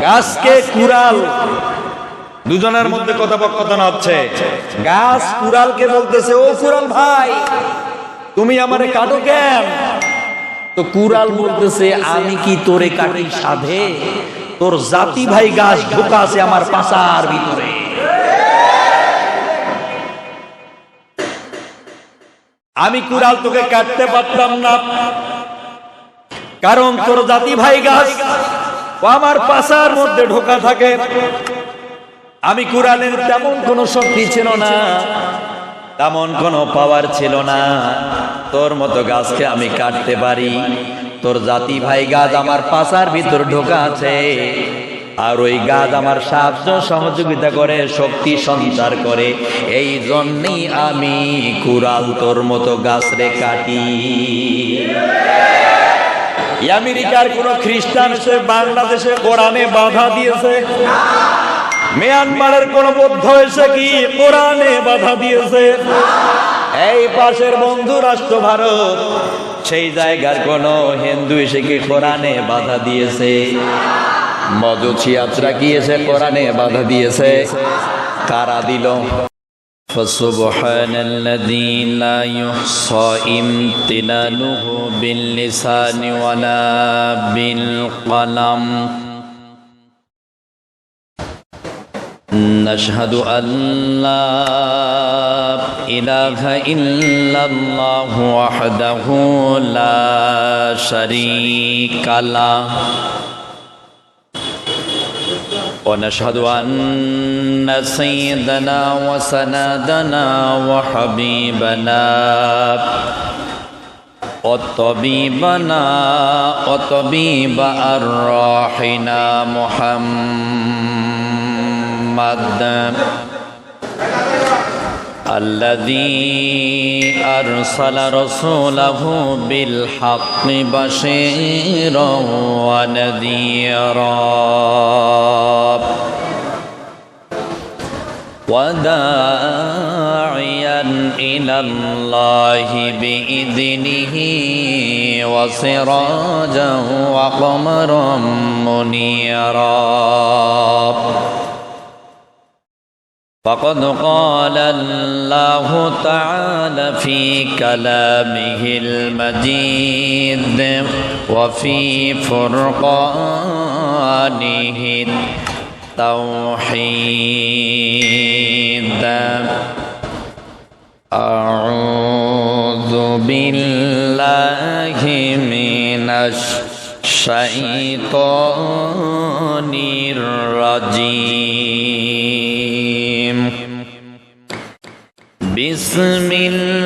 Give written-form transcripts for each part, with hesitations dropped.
গাছকে কুড়াল, দুজনের মধ্যে কথোপকথন হচ্ছে। গাছ কুড়ালকে বলতেছে, ও কুড়াল ভাই, তুমি আমারে কাটো কেন? তো কুড়াল বলতেছে, আমি কি তোরে কাটি সাধে? তোর জাতি ভাই গাছ ঢোকা আছে আমার পাছার ভিতরে। আমি কুড়াল তোকে কাটতে পারতাম না, কারণ তোর জাতি ভাই গাছ আমার পাছার মধ্যে ঢোকা থাকে। আমি কুড়ালের তেমন কোনো শক্তি ছিল না, তেমন কোনো পাওয়ার ছিল না তোর মতো গাছকে আমি কাটতে পারি। তোর জাতি ভাই গাছ আমার পাছার ভিতর ঢোকা আছে, আর ওই গাছ আমার সাহায্য সহযোগিতা করে, শক্তি সঞ্চার করে। এই জন্যই আমি কুড়াল তোর মতো গাছরে কাটি। আমেরিকার কোন খ্রিস্টান এসে বাংলাদেশে কোরআনে বাধা দিয়েছে? মিয়ানমারের কোন বৌদ্ধ এসে কি কোরআনে বাধা দিয়েছে? এই পাশের বন্ধু রাষ্ট্র ভারত, সেই জায়গার কোন হিন্দু এসে কি কোরআনে বাধা দিয়েছে? মজুসিয়াতরা কি এসে কোরআনে বাধা দিয়েছে? কারা দিল? فسبحان الذي لا يحصى امتنانه باللسان ولا بالقلم نشهد أن لا إله إلا الله وحده لا شريك له ونشهد أن سيدنا وسندنا وحبيبنا وطبيبنا وطبيب أرواحنا محمد الذي أرسل رسوله بالحق بشيرا ونذيرا وداعيا إلى الله بإذنه وسراجا وقمرا منيرا فقد قال الله تعالى في كلامه المجيد وفي فرقانه التوحيد أعوذ بالله من الشيطان الرجيم بسم الله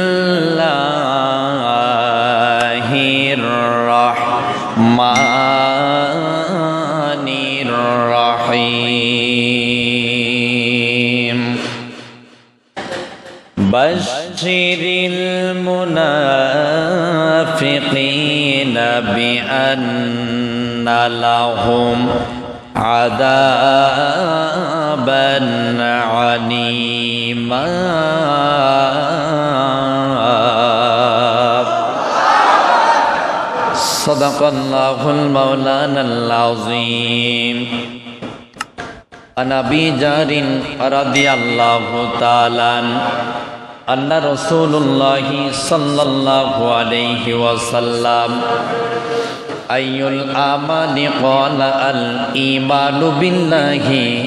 الرحمن الرحيم بشر المنافقين بأن لهم عذابا عليما صدق الله المولانا العظيم عن أبي جار رضي الله تعالى أن رسول الله صلى الله عليه وسلم أي الأعمال قال الإيمان بالله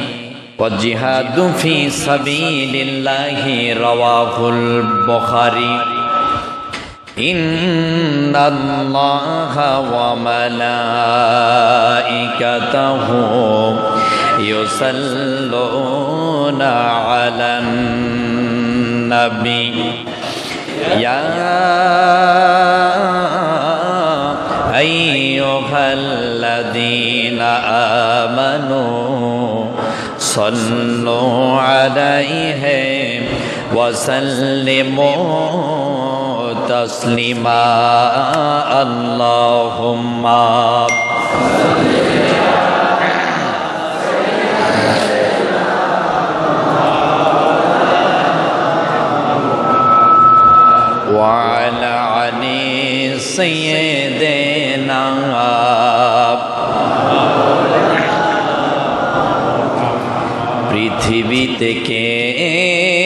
والجهاد في سبيل الله رواه البخاري إن الله وملائكته يصلون على النبي يا أيها الذين آمنوا صلوا عليه وسلموا تسليما اللهم وعلى علي سيدنا পৃথিবীতে কেউ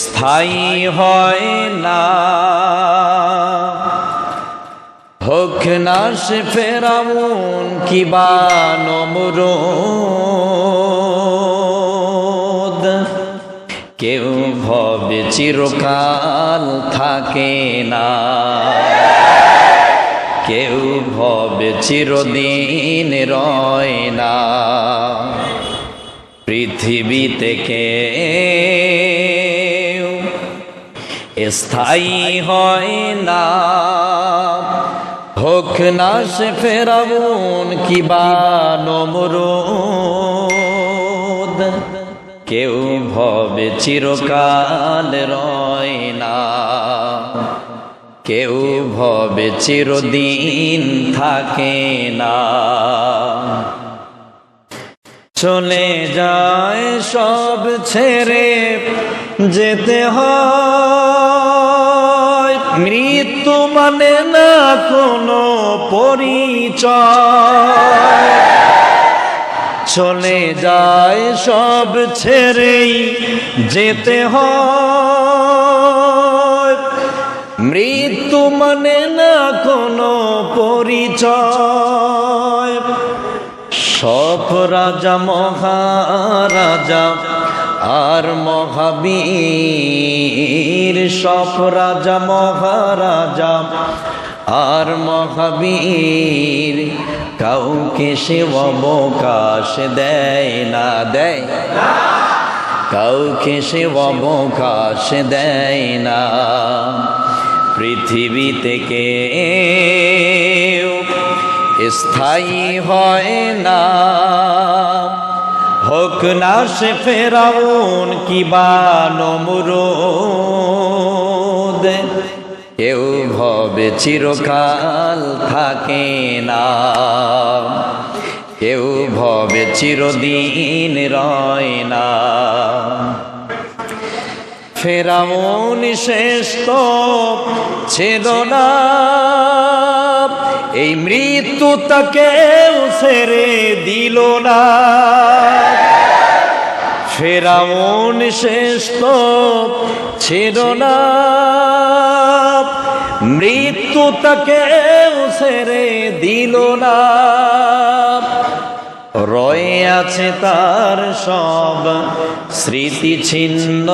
স্থায়ী হয় না, হোক না সে ফেরাউন কিবা নমরুদ। কেউ ভবে চিরকাল থাকে না, কেউ ভবে চিরদিন রয় না। পৃথিবীতে কেউ স্থায়ী হয় না, হোক না সে ফেরাউন কিবা নমরুদ। কেউ ভবে চিরকাল রয় না, কেউ ভবে চিরদিন থাকে না। চলে যায় সব ছেড়ে যেতে হয়, মৃত্যু মানে না কোনো পরিচয়। চলে যায় সব ছেড়েই যেতে হয়, মৃত্যু মানে না কোনো পরিচয়। সব রাজা মহারাজা আর মহাবীর, সব রাজা মহারাজা আর মহাবীর, কাউকে সে অবকাশ দেয় না, দেয় কাউকে সে অবকাশ দেয় না। পৃথিবীতে কেউ স্থায়ী হয় না, হোক না সে ফেরাউন কিবা নমরুদ। কেউ ভবে চিরকাল থাকে না, কেউ ভবে চিরদিন রয় না। ফেরাউন শেষ তো ছিল না, এই মৃত্যু তাকেও ছেড়ে দিল না। ফেরাউন শেষ তো ছিল না, মৃত্যু তাকেও ছেড়ে দিল না। রয়ে আছে তার সব স্মৃতি ছিন্ন,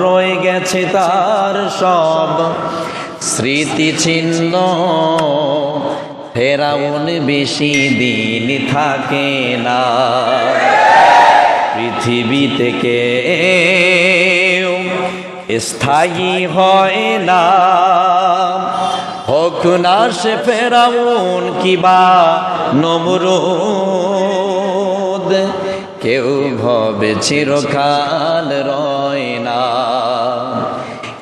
রয়ে গেছে তার সব স্মৃতি ছিন্ন। ফেরাউন বেশি দিন থাকে না। পৃথিবীতে কেউ স্থায়ী হয় না, হোক না সে ফেরাউন কিবা নমরুদ। কেউ ভবে চিরকাল রয় না,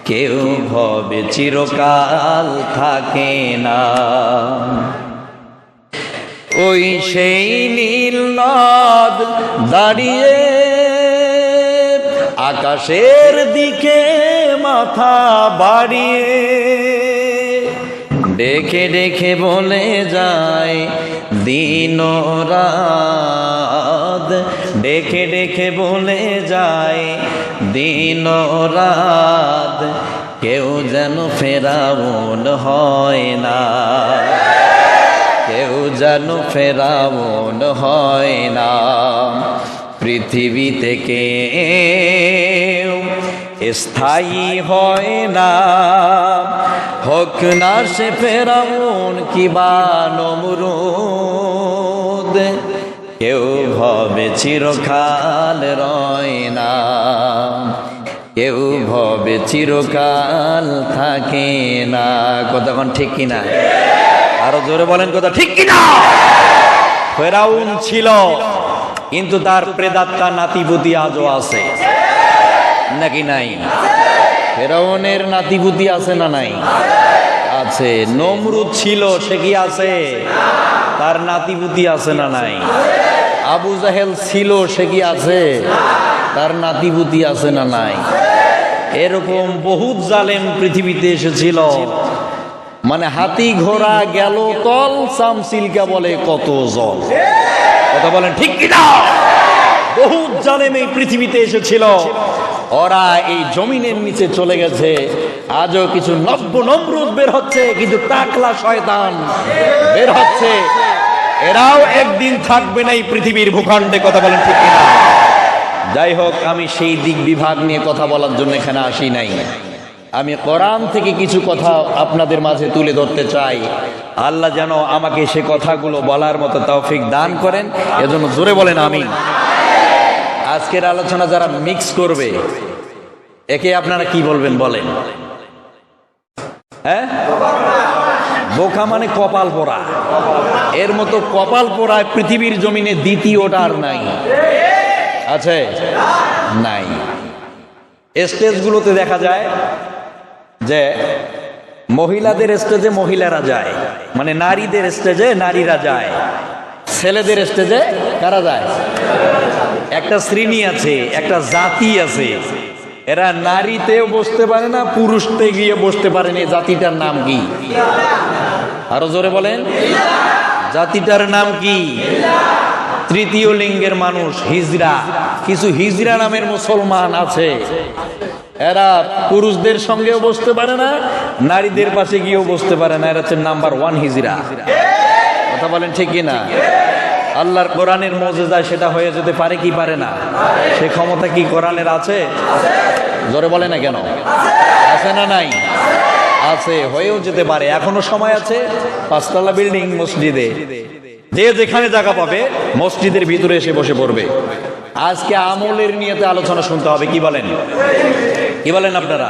কেউ ভবে চিরকাল থাকে না। ওই সেই নীল নদ দাঁড়িয়ে আকাশের দিকে মাথা বাড়িয়ে, ডেকে ডেকে বলে যায় দিন রাত, ডেকে ডেকে বলে যায় দিন রাত। কেউ যেন ফেরাউন হয় না, কেউ যেন ফেরাউন হয় না। পৃথিবীতে কেউ স্থায়ী হয় না, হোক না সে ফেরাউন কিবা নমরুদ। কেউ ভবে চিরকাল রয় না, কেউ ভবে চিরকাল থাকে না। কতক্ষণ ঠিক কিনা? আরো জোরে বলেন কথা ঠিক কিনা? ফেরাউন ছিল, কিন্তু তার প্রেতাত্মা নাতিপুতি আজও আছে নাকি নাই? ফেরাউনের নাতিপুতি আছে না নাই? আছে। নমরুদ ছিল, সে কি আছে? তার নাতিপুতি আছে না নাই? আবু জাহেল ছিল, সে কি আছে? তার নাতিপুতি আছে না নাই? এরকম বহুত জালেম পৃথিবীতে এসেছিল, মানে হাতি ঘোড়া গেল তল, চামচিলকা বলে কত জল। কথা বলেন ঠিক কিনা? বহু জালেম এই পৃথিবীতে এসেছিল, ওরা এই জমিনের নিচে চলে গেছে। আজও কিছু নব্য নমরুদ বের হচ্ছে, কিন্তু টাকলা শয়তান বের হচ্ছে। এরাও একদিন থাকবে না এই পৃথিবীর ভূখণ্ডে। কথা বলেন ঠিক কিনা? যাই হোক, আমি সেই দিক বিভাগ নিয়ে কথা বলার জন্য এখানে আসি নাই। আমি কোরআন থেকে কিছু কথা আপনাদের মাঝে তুলে ধরতে চাই। আল্লাহ যেন আমাকে সে কথাগুলো বলার মতো তৌফিক দান করেন, এজন্য জোরে বলেন আমিন। আজকের আলোচনা যারা মিক্স করবে, একে আপনারা কি বলবেন বলেন? হ্যাঁ, বোকা মানে কপাল পোড়া। এর মতো কপাল পোড়ায় পৃথিবীর জমিনে দ্বিতীয়টা আর নাই। আছে? নাই। স্টেজগুলোতে দেখা যায় যে মহিলাদের স্টেজে মহিলারা যায়, মানে নারীদের স্টেজে নারীরা যায়, ছেলেদের স্টেজে কারা যায়? একটা শ্রেণী আছে, একটা জাতি আছে, এরা নারীতেও বসতে পারে না, পুরুষতে গিয়ে বসতে পারে না। এই জাতিটার নাম কি? আরো জোরে বলেন। জাতিটার নাম কি? তৃতীয় লিঙ্গের মানুষ, হিজড়া। কিছু হিজড়া নামের মুসলমান আছে, এরা পুরুষদের সঙ্গেও বসতে পারে না, নারীদের পাশে গিয়েও বসতে পারে না। এরা হচ্ছে নাম্বার 1 হিজড়া। কথা বলেন ঠিক কিনা? আল্লাহর কোরআনের মুজিজায় সেটা হয়ে যেতে পারে কি পারে না? সে ক্ষমতা কি কোরআনের আছে? জোরে বলে না কেন? আছে না নাই? আছে, হয়েও যেতে পারে। এখনো সময় আছে। 5 তলা বিল্ডিং মসজিদে, যে যেখানে জায়গা পাবে মসজিদের ভিতরে এসে বসে পড়বে। আজকে আমলের নিয়তে আলোচনা শুনতে হবে। কি বলেন? কি বলেন আপনারা?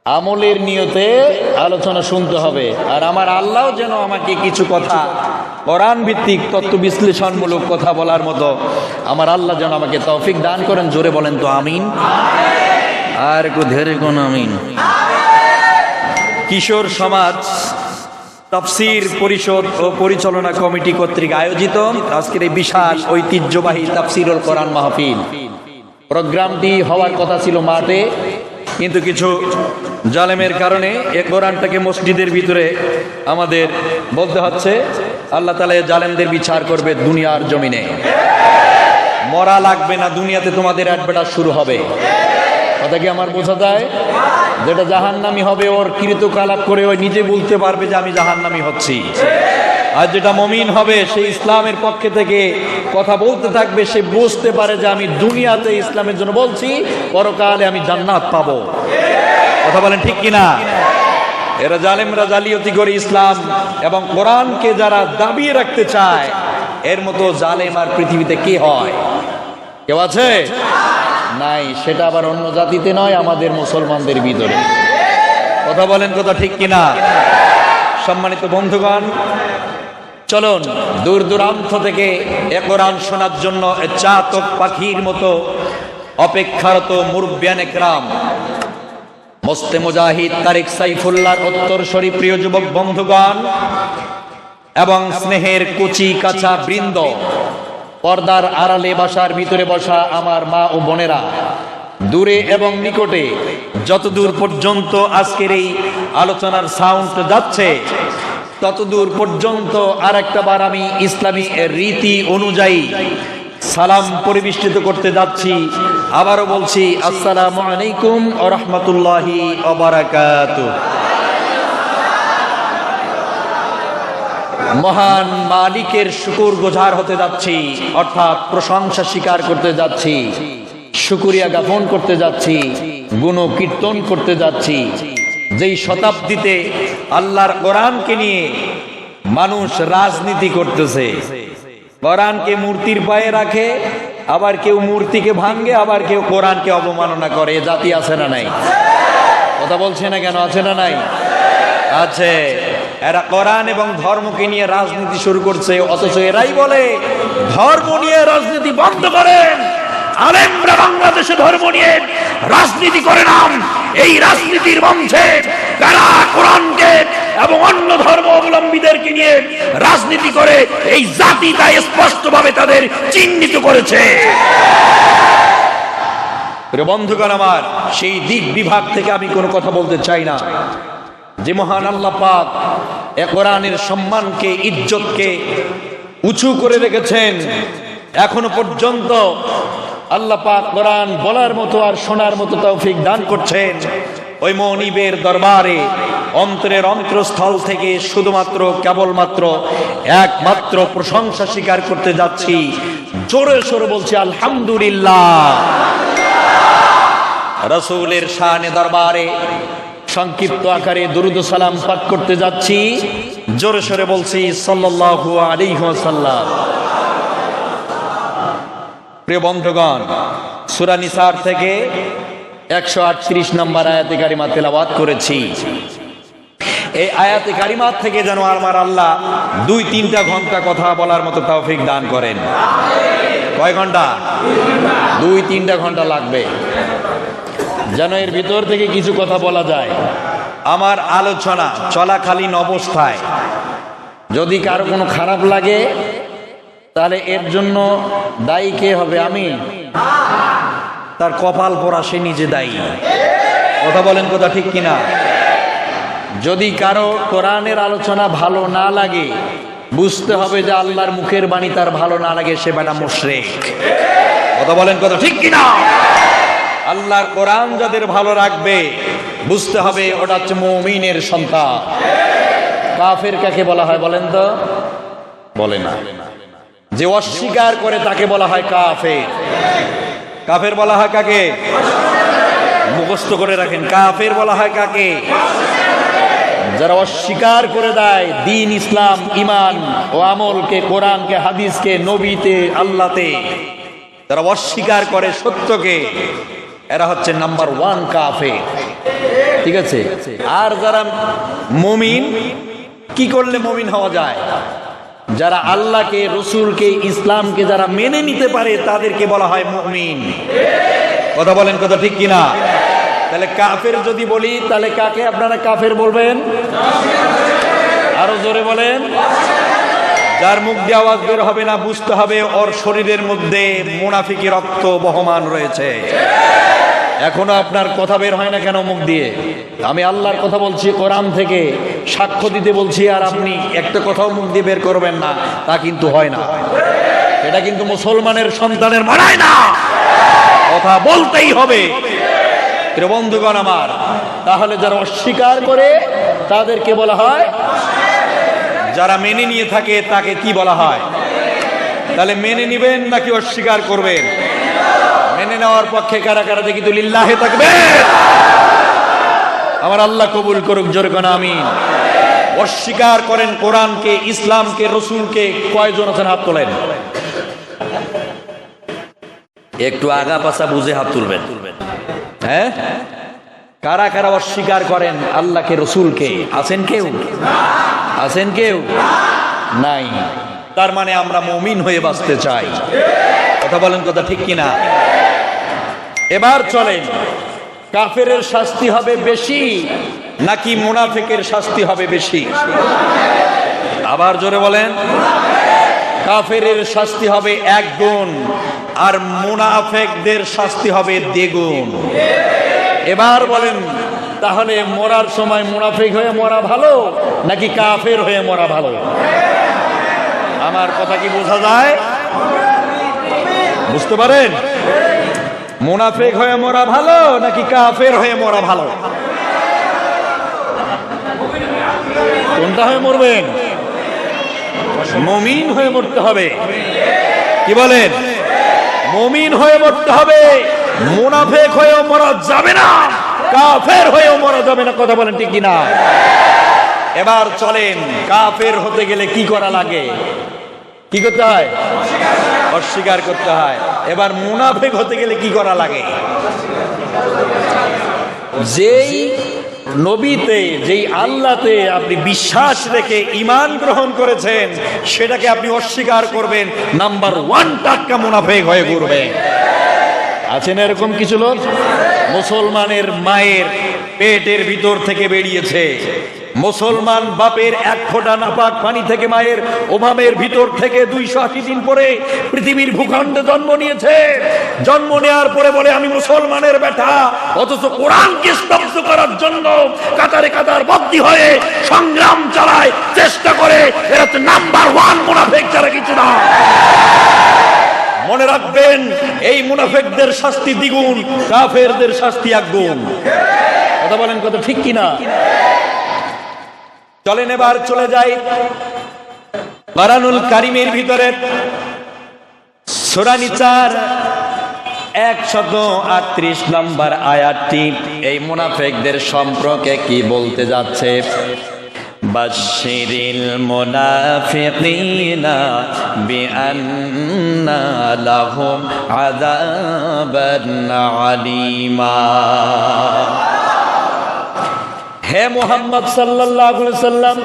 আমলের নিয়তে আলোচনা শুনতে হবে। আর আমার আল্লাহ যেন আমাকে কিছু কথা, কোরআন ভিত্তিক তত্ত্ব বিশ্লেষণমূলক কথা বলার মতো আমার আল্লাহ যেন আমাকে তৌফিক দান করেন। জোরে বলেন তো আমিন। আর একটু ধীরে কোন আমিন। কিশোর সমাজ তাফসীর পরিষদ ও পরিচালনা কমিটি কর্তৃক আয়োজিত আজকের এই বিশাল ঐতিহ্যবাহী তাফসীরুল কোরআন মাহফিল, প্রোগ্রামটি হওয়ার কথা ছিল মাঠে, কিন্তু কিছু জালেমের কারণে এই কোরআনটাকে মসজিদের ভিতরে আমাদের বলতে হচ্ছে। আল্লাহ তাআলা এই জালেমদের বিচার করবে দুনিয়ার জমিনে। মরা লাগবে না, দুনিয়াতে তোমাদের অ্যাডভার্টাইজ শুরু হবে। কথা কি আমার বোঝা যায়? যেটা জাহান্নামী হবে, ওর কৃতকালাপ করে ওই নিজে বলতে পারবে যে আমি জাহান্নামী হচ্ছি। আর যেটা মুমিন হবে, সে ইসলামের পক্ষে থেকে কথা বলতে থাকবে, সে বুঝতে পারে যে আমি দুনিয়াতে ইসলামের জন্য বলছি, পরকালে আমি জান্নাত পাবো। কথা বলেন ঠিক কিনা? এরা জালেমরা জালিয়াতি করে ইসলাম এবং কোরআনকে যারা দাবিয়ে রাখতে চায়, এর মতো জালেম আর পৃথিবীতে কে হয়? কেউ আছে? নাই। সেটা আবার অন্য জাতিতে নয়, আমাদের মুসলমানদের ভিতরে। কথা বলেন কথা ঠিক কিনা? সম্মানিত বন্ধুগণ, চলুন দূর দূরান্ত থেকে এ কোরআন শোনার জন্য চাতক পাখির মতো অপেক্ষারত মুরব্বিয়ান একরাম, মোস্তে মুজাহিদ তারেক সাইফুল্লাহর উত্তরসূরি প্রিয় যুবক বন্ধুগণ এবং স্নেহের কুচি কাঁচা বৃন্দ, পর্দার আড়ালে বাসার ভিতরে বসা আমার মা ও বোনেরা, দূরে এবং নিকটে যতদূর পর্যন্ত আজকের এই আলোচনার সাউন্ড যাচ্ছে, ততদূর পর্যন্ত আর একটা বার আমি ইসলামী রীতি অনুযায়ী সালাম পরিবেষ্টিত করতে যাচ্ছি। আবারও বলছি, আসসালামু আলাইকুম ওয়া রাহমাতুল্লাহি ওয়া বারাকাতুহু। মহান মালিকের শুকর গুজার হতে যাচ্ছি, অর্থাৎ প্রশংসা স্বীকার করতে যাচ্ছি, শুকরিয়া জ্ঞাপন করতে যাচ্ছি, গুণ কীর্তন করতে যাচ্ছি। যেই শতাব্দীতে আল্লাহর কোরআনকে নিয়ে মানুষ রাজনীতি করতেছে, কোরআনকে মূর্তির পায়ে রাখে, আবার কেউ মূর্তিকে ভাঙে, আবার কেউ কোরআনকে অবমাননা করে। জাতি আছে না নাই? কথা বলছে না কেন? আছে না নাই? আছে। এরা কোরআন এবং ধর্মকে নিয়ে রাজনীতি শুরু করছে, অথচ এরাই বলে ধর্ম নিয়ে রাজনীতি বন্ধ করেন। আলেমরা বাংলাদেশে ধর্ম নিয়ে রাজনীতি করে না। এই রাজনীতির মঞ্চে যারা কোরআনকে এবং অন্য ধর্ম অবলম্বীদেরকে নিয়ে রাজনীতি করে, এই জাতি তা স্পষ্টভাবে তাদের চিহ্নিত করেছে। প্রিয় বন্ধুগণ আমার, সেই দিক বিভাগ থেকে আমি কোনো কথা বলতে চাই না। যে মহান আল্লাহ পাক এ কোরআনের সম্মানকে, ইজ্জতকে উঁচু করে রেখেছেন, এখনো পর্যন্ত আল্লাহ পাক কোরআন বলার মতো আর শোনার মতো তৌফিক দান করছেন। ওই মনিবের দরবারে অন্তরের অন্তরস্থল থেকে শুধুমাত্র কেবলমাত্র একমাত্র প্রশংসা স্বীকার করতে যাচ্ছি। জোরে সোরে বলছি আলহামদুলিল্লাহ। রাসূলের শানে দরবারে সংক্ষিপ্ত আকারে দুরূদ ও সালাম পাঠ করতে যাচ্ছি। জোরে সোরে বলছি সাল্লাল্লাহু আলাইহি ওয়াসাল্লাম। প্রিয় বন্ধুগণ, সূরা নিসার থেকে 138 নম্বর আয়াতে কারিমা তেলাওয়াত করেছি। এই আয়াতে কারিমা থেকে যেন আমার আল্লাহ 2-3টা ঘন্টা কথা বলার মতো তৌফিক দান করেন। কয় ঘন্টা? 2-3টা ঘন্টা লাগবে, যেন এর ভিতর থেকে কিছু কথা বলা যায়। আমার আলোচনা চলাকালীন অবস্থায় যদি কারো কোনো খারাপ লাগে, তাহলে এর জন্য দায়ী কে হবে? আমি? তার কপাল পোড়া, সে নিজে দায়ী। কথা বলেন, কথা ঠিক কিনা? যদি কারো কোরআনের আলোচনা ভালো না লাগে, বুঝতে হবে যে আল্লাহর মুখের বাণী তার ভালো না লাগে, সে বেটা মুশরিক। কথা বলেন, কথা ঠিক কিনা? আল্লাহর কোরআন যাদের ভালো রাখবে, বুঝতে হবে ওটা হচ্ছে মুমিনের সন্তান। কাফের কাকে বলা হয় বলেন তো? বলে না। যে অস্বীকার করে তাকে বলা হয় কাফের। কাফের বলা হয় কাকে? মুখস্থ করে রাখেন, কাফের বলা হয় কাকে? যারা অস্বীকার করে দেয় দ্বীন, ইসলাম, ঈমান ও আমলকে, কোরআনকে, হাদিসকে, নবীতে, আল্লাহতে, যারা অস্বীকার করে সত্যকে, এরা হচ্ছে নাম্বার 1 কাফের। ঠিক আছে? আর যারা মুমিন, কি করলে মুমিন হওয়া যায়? যারা আল্লাহকে, রসুলকে, ইসলামকে যারা মেনে নিতে পারে, তাদেরকে বলা হয় মুমিন। কথা বলেন, কথা ঠিক কিনা? তাহলে কাফের যদি বলি, তাহলে কাকে আপনারা কাফের বলবেন? আরো জোরে বলেন। যার মুখ দিয়ে আওয়াজ বের হবে না, বুঝতে হবে ওর শরীরের মধ্যে মুনাফিকি রক্ত বহমান রয়েছে। এখনো আপনার কথা বের হয় না কেন মুখ দিয়ে? আমি আল্লাহর কথা বলছি, কোরআন থেকে সাক্ষ্য দিতে বলছি, আর আপনি একটা কথাও মুখ দিয়ে বের করবেন না, তা কিন্তু হয় না। এটা কিন্তু মুসলমানের সন্তানের মানায় না। কথা বলতেই হবে। প্রিয় বন্ধুগণ আমার, তাহলে যারা অস্বীকার করে তাদেরকে বলা হয়, যারা মেনে নিয়ে থাকে তাকে কি বলা হয়? তাহলে মেনে নিবেন নাকি অস্বীকার করবেন? মেনে নেওয়ার পক্ষে কারা কারা দেখি তো লিল্লাহে তাকবীর। আমার আল্লাহ কবুল করুক, জোরে কোন আমিন। অস্বীকার করেন কোরআনকে, ইসলামকে, রসুলকে কয়জন আছেন? হাত তোলেন। একটু আগা পাছা বুঝে হাত তুলবেন। হ্যাঁ, কারা কারা অস্বীকার করেন আল্লাহকে, রসুলকে? আছেন কেউ? আছেন কেউ? নাই। তার মানে আমরা মুমিন হয়ে বাঁচতে চাই। কথা বলেন, কথা ঠিক কিনা? এবার চলেন, কাফেরের শাস্তি হবে বেশি নাকি মুনাফিকের শাস্তি হবে বেশি? আবার জোরে বলেন। কাফেরের শাস্তি হবে 1 গুণ, আর মুনাফিকদের শাস্তি হবে 2 গুণ। এবার বলেন, তাহলে মরার সময় মুনাফিক হয়ে মরা ভালো নাকি কাফের হয়ে মরা ভালো? আমার কথা কি বোঝা যায়? বুঝতে পারেন? মুনাফিক হয়ে মরা ভালো নাকি কাফের হয়ে মরা ভালো? কোনটা হয়ে মরবেন? মুমিন হয়ে মরতে হবে। কি বলেন? মুমিন হয়ে মরতে হবে। মুনাফিক হয়েও মরা যাবে না, কাফের হয়েও মরা যাবে না। কথা বলেন ঠিক কিনা? এবার চলেন, কাফের হতে গেলে কি করা লাগে? কি করতে হয়? অস্বীকার করতে হয়। এবার মুনাফিক হতে গেলে কি করা লাগে? যেই নবীতে, যেই আল্লাহতে আপনি বিশ্বাস রেখে ঈমান গ্রহণ করেছেন, সেটাকে আপনি অস্বীকার করবেন, নাম্বার 1 টাটকা মুনাফিক হয়ে ঘুরবে। আছেন এরকম কিছু লোক? মুসলমানের মায়ের পেটের ভিতর থেকে বেরিয়েছে, মুসলমান বাপের এক ফোঁটা নাপাক পানি থেকে মায়ের ওমামের ভিতর থেকে 280 দিন পরে পৃথিবীর ভূখণ্ডে জন্ম নিয়েছে। জন্ম নেওয়ার পরে বলে আমি মুসলমানের বেটা, অথচ কোরআনকে স্তব্ধ করার জন্য কাতারে কাতার বন্দী হয়ে সংগ্রাম চালায়, চেষ্টা করে। এরা তো নাম্বার 1 মুনাফিক, যারা কিছু না। মনে রাখবেন, এই মুনাফিকদের শাস্তি দ্বিগুণ, কাফেরদের শাস্তি একগুণ। কথা বলেন, কথা ঠিক কিনা? চলেন এবার চলে যাই কোরআনুল কারীমের ভিতরে সূরা নিসার 138 নম্বর আয়াতটি এই মুনাফিকদের সম্পর্কে কি বলতে যাচ্ছে? বাশশিরিল মুনাফিকিনা বিআন্না লাহুম আযাবান আলীমা। হে মুহাম্মদ সাল্লাল্লাহু আলাইহি সাল্লাম,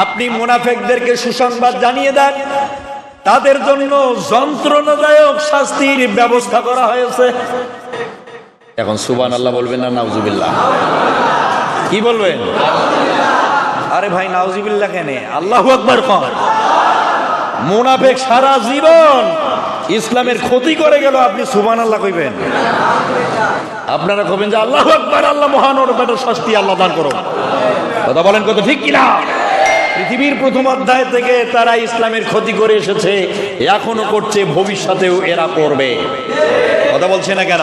আপনি মুনাফিকদেরকে সুসংবাদ জানিয়ে দেন, তাদের জন্য যন্ত্রণাদায়ক শাস্তির ব্যবস্থা করা হয়েছে। এখন সুবহানাল্লাহ বলবেন না নাউজুবিল্লাহ? কি বলবেন? আরে ভাই নাউজুবিল্লাহ কেন? আল্লাহু আকবার কন। মুনাফিক সারা জীবন ইসলামের ক্ষতি করে গেল, আপনি সুবহানাল্লাহ কইবেন? আপনারা কবেন যে আল্লাহু আকবার, আল্লাহ মহান, ওর বেটার শাস্তি আল্লাহ দান করো। কথা বলেন, কথা ঠিক কিনা? পৃথিবীর প্রথম অধ্যায় থেকে তারা ইসলামের ক্ষতি করে এসেছে, এখনো করছে, ভবিষ্যতেও এরা করবে। কথা বলছে না কেন?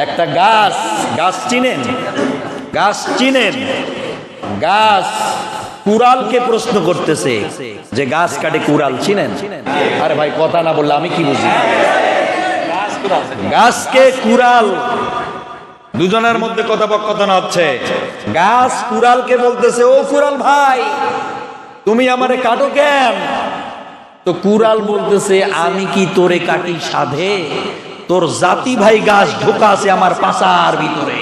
একটা গাছ চিনেন? গাছ চিনেন? গাছ কুড়ালকে প্রশ্ন করতেছে যে গাছ কাটে কুড়াল চিনেন? আরে ভাই কথা না বললে আমি কি বুঝি? গাছকে কুড়াল, দুজনের মধ্যে কথোপকথন হচ্ছে। গাছ কুড়ালকে বলতেছে, ও কুড়াল ভাই, তুমি আমারে কাটো কেন? তো কুড়াল বলতেছে, আমি কি তোরে কাটি সাধে? তোর জাতি ভাই গাছ ঢোকা আছে আমার পাছার ভিতরে।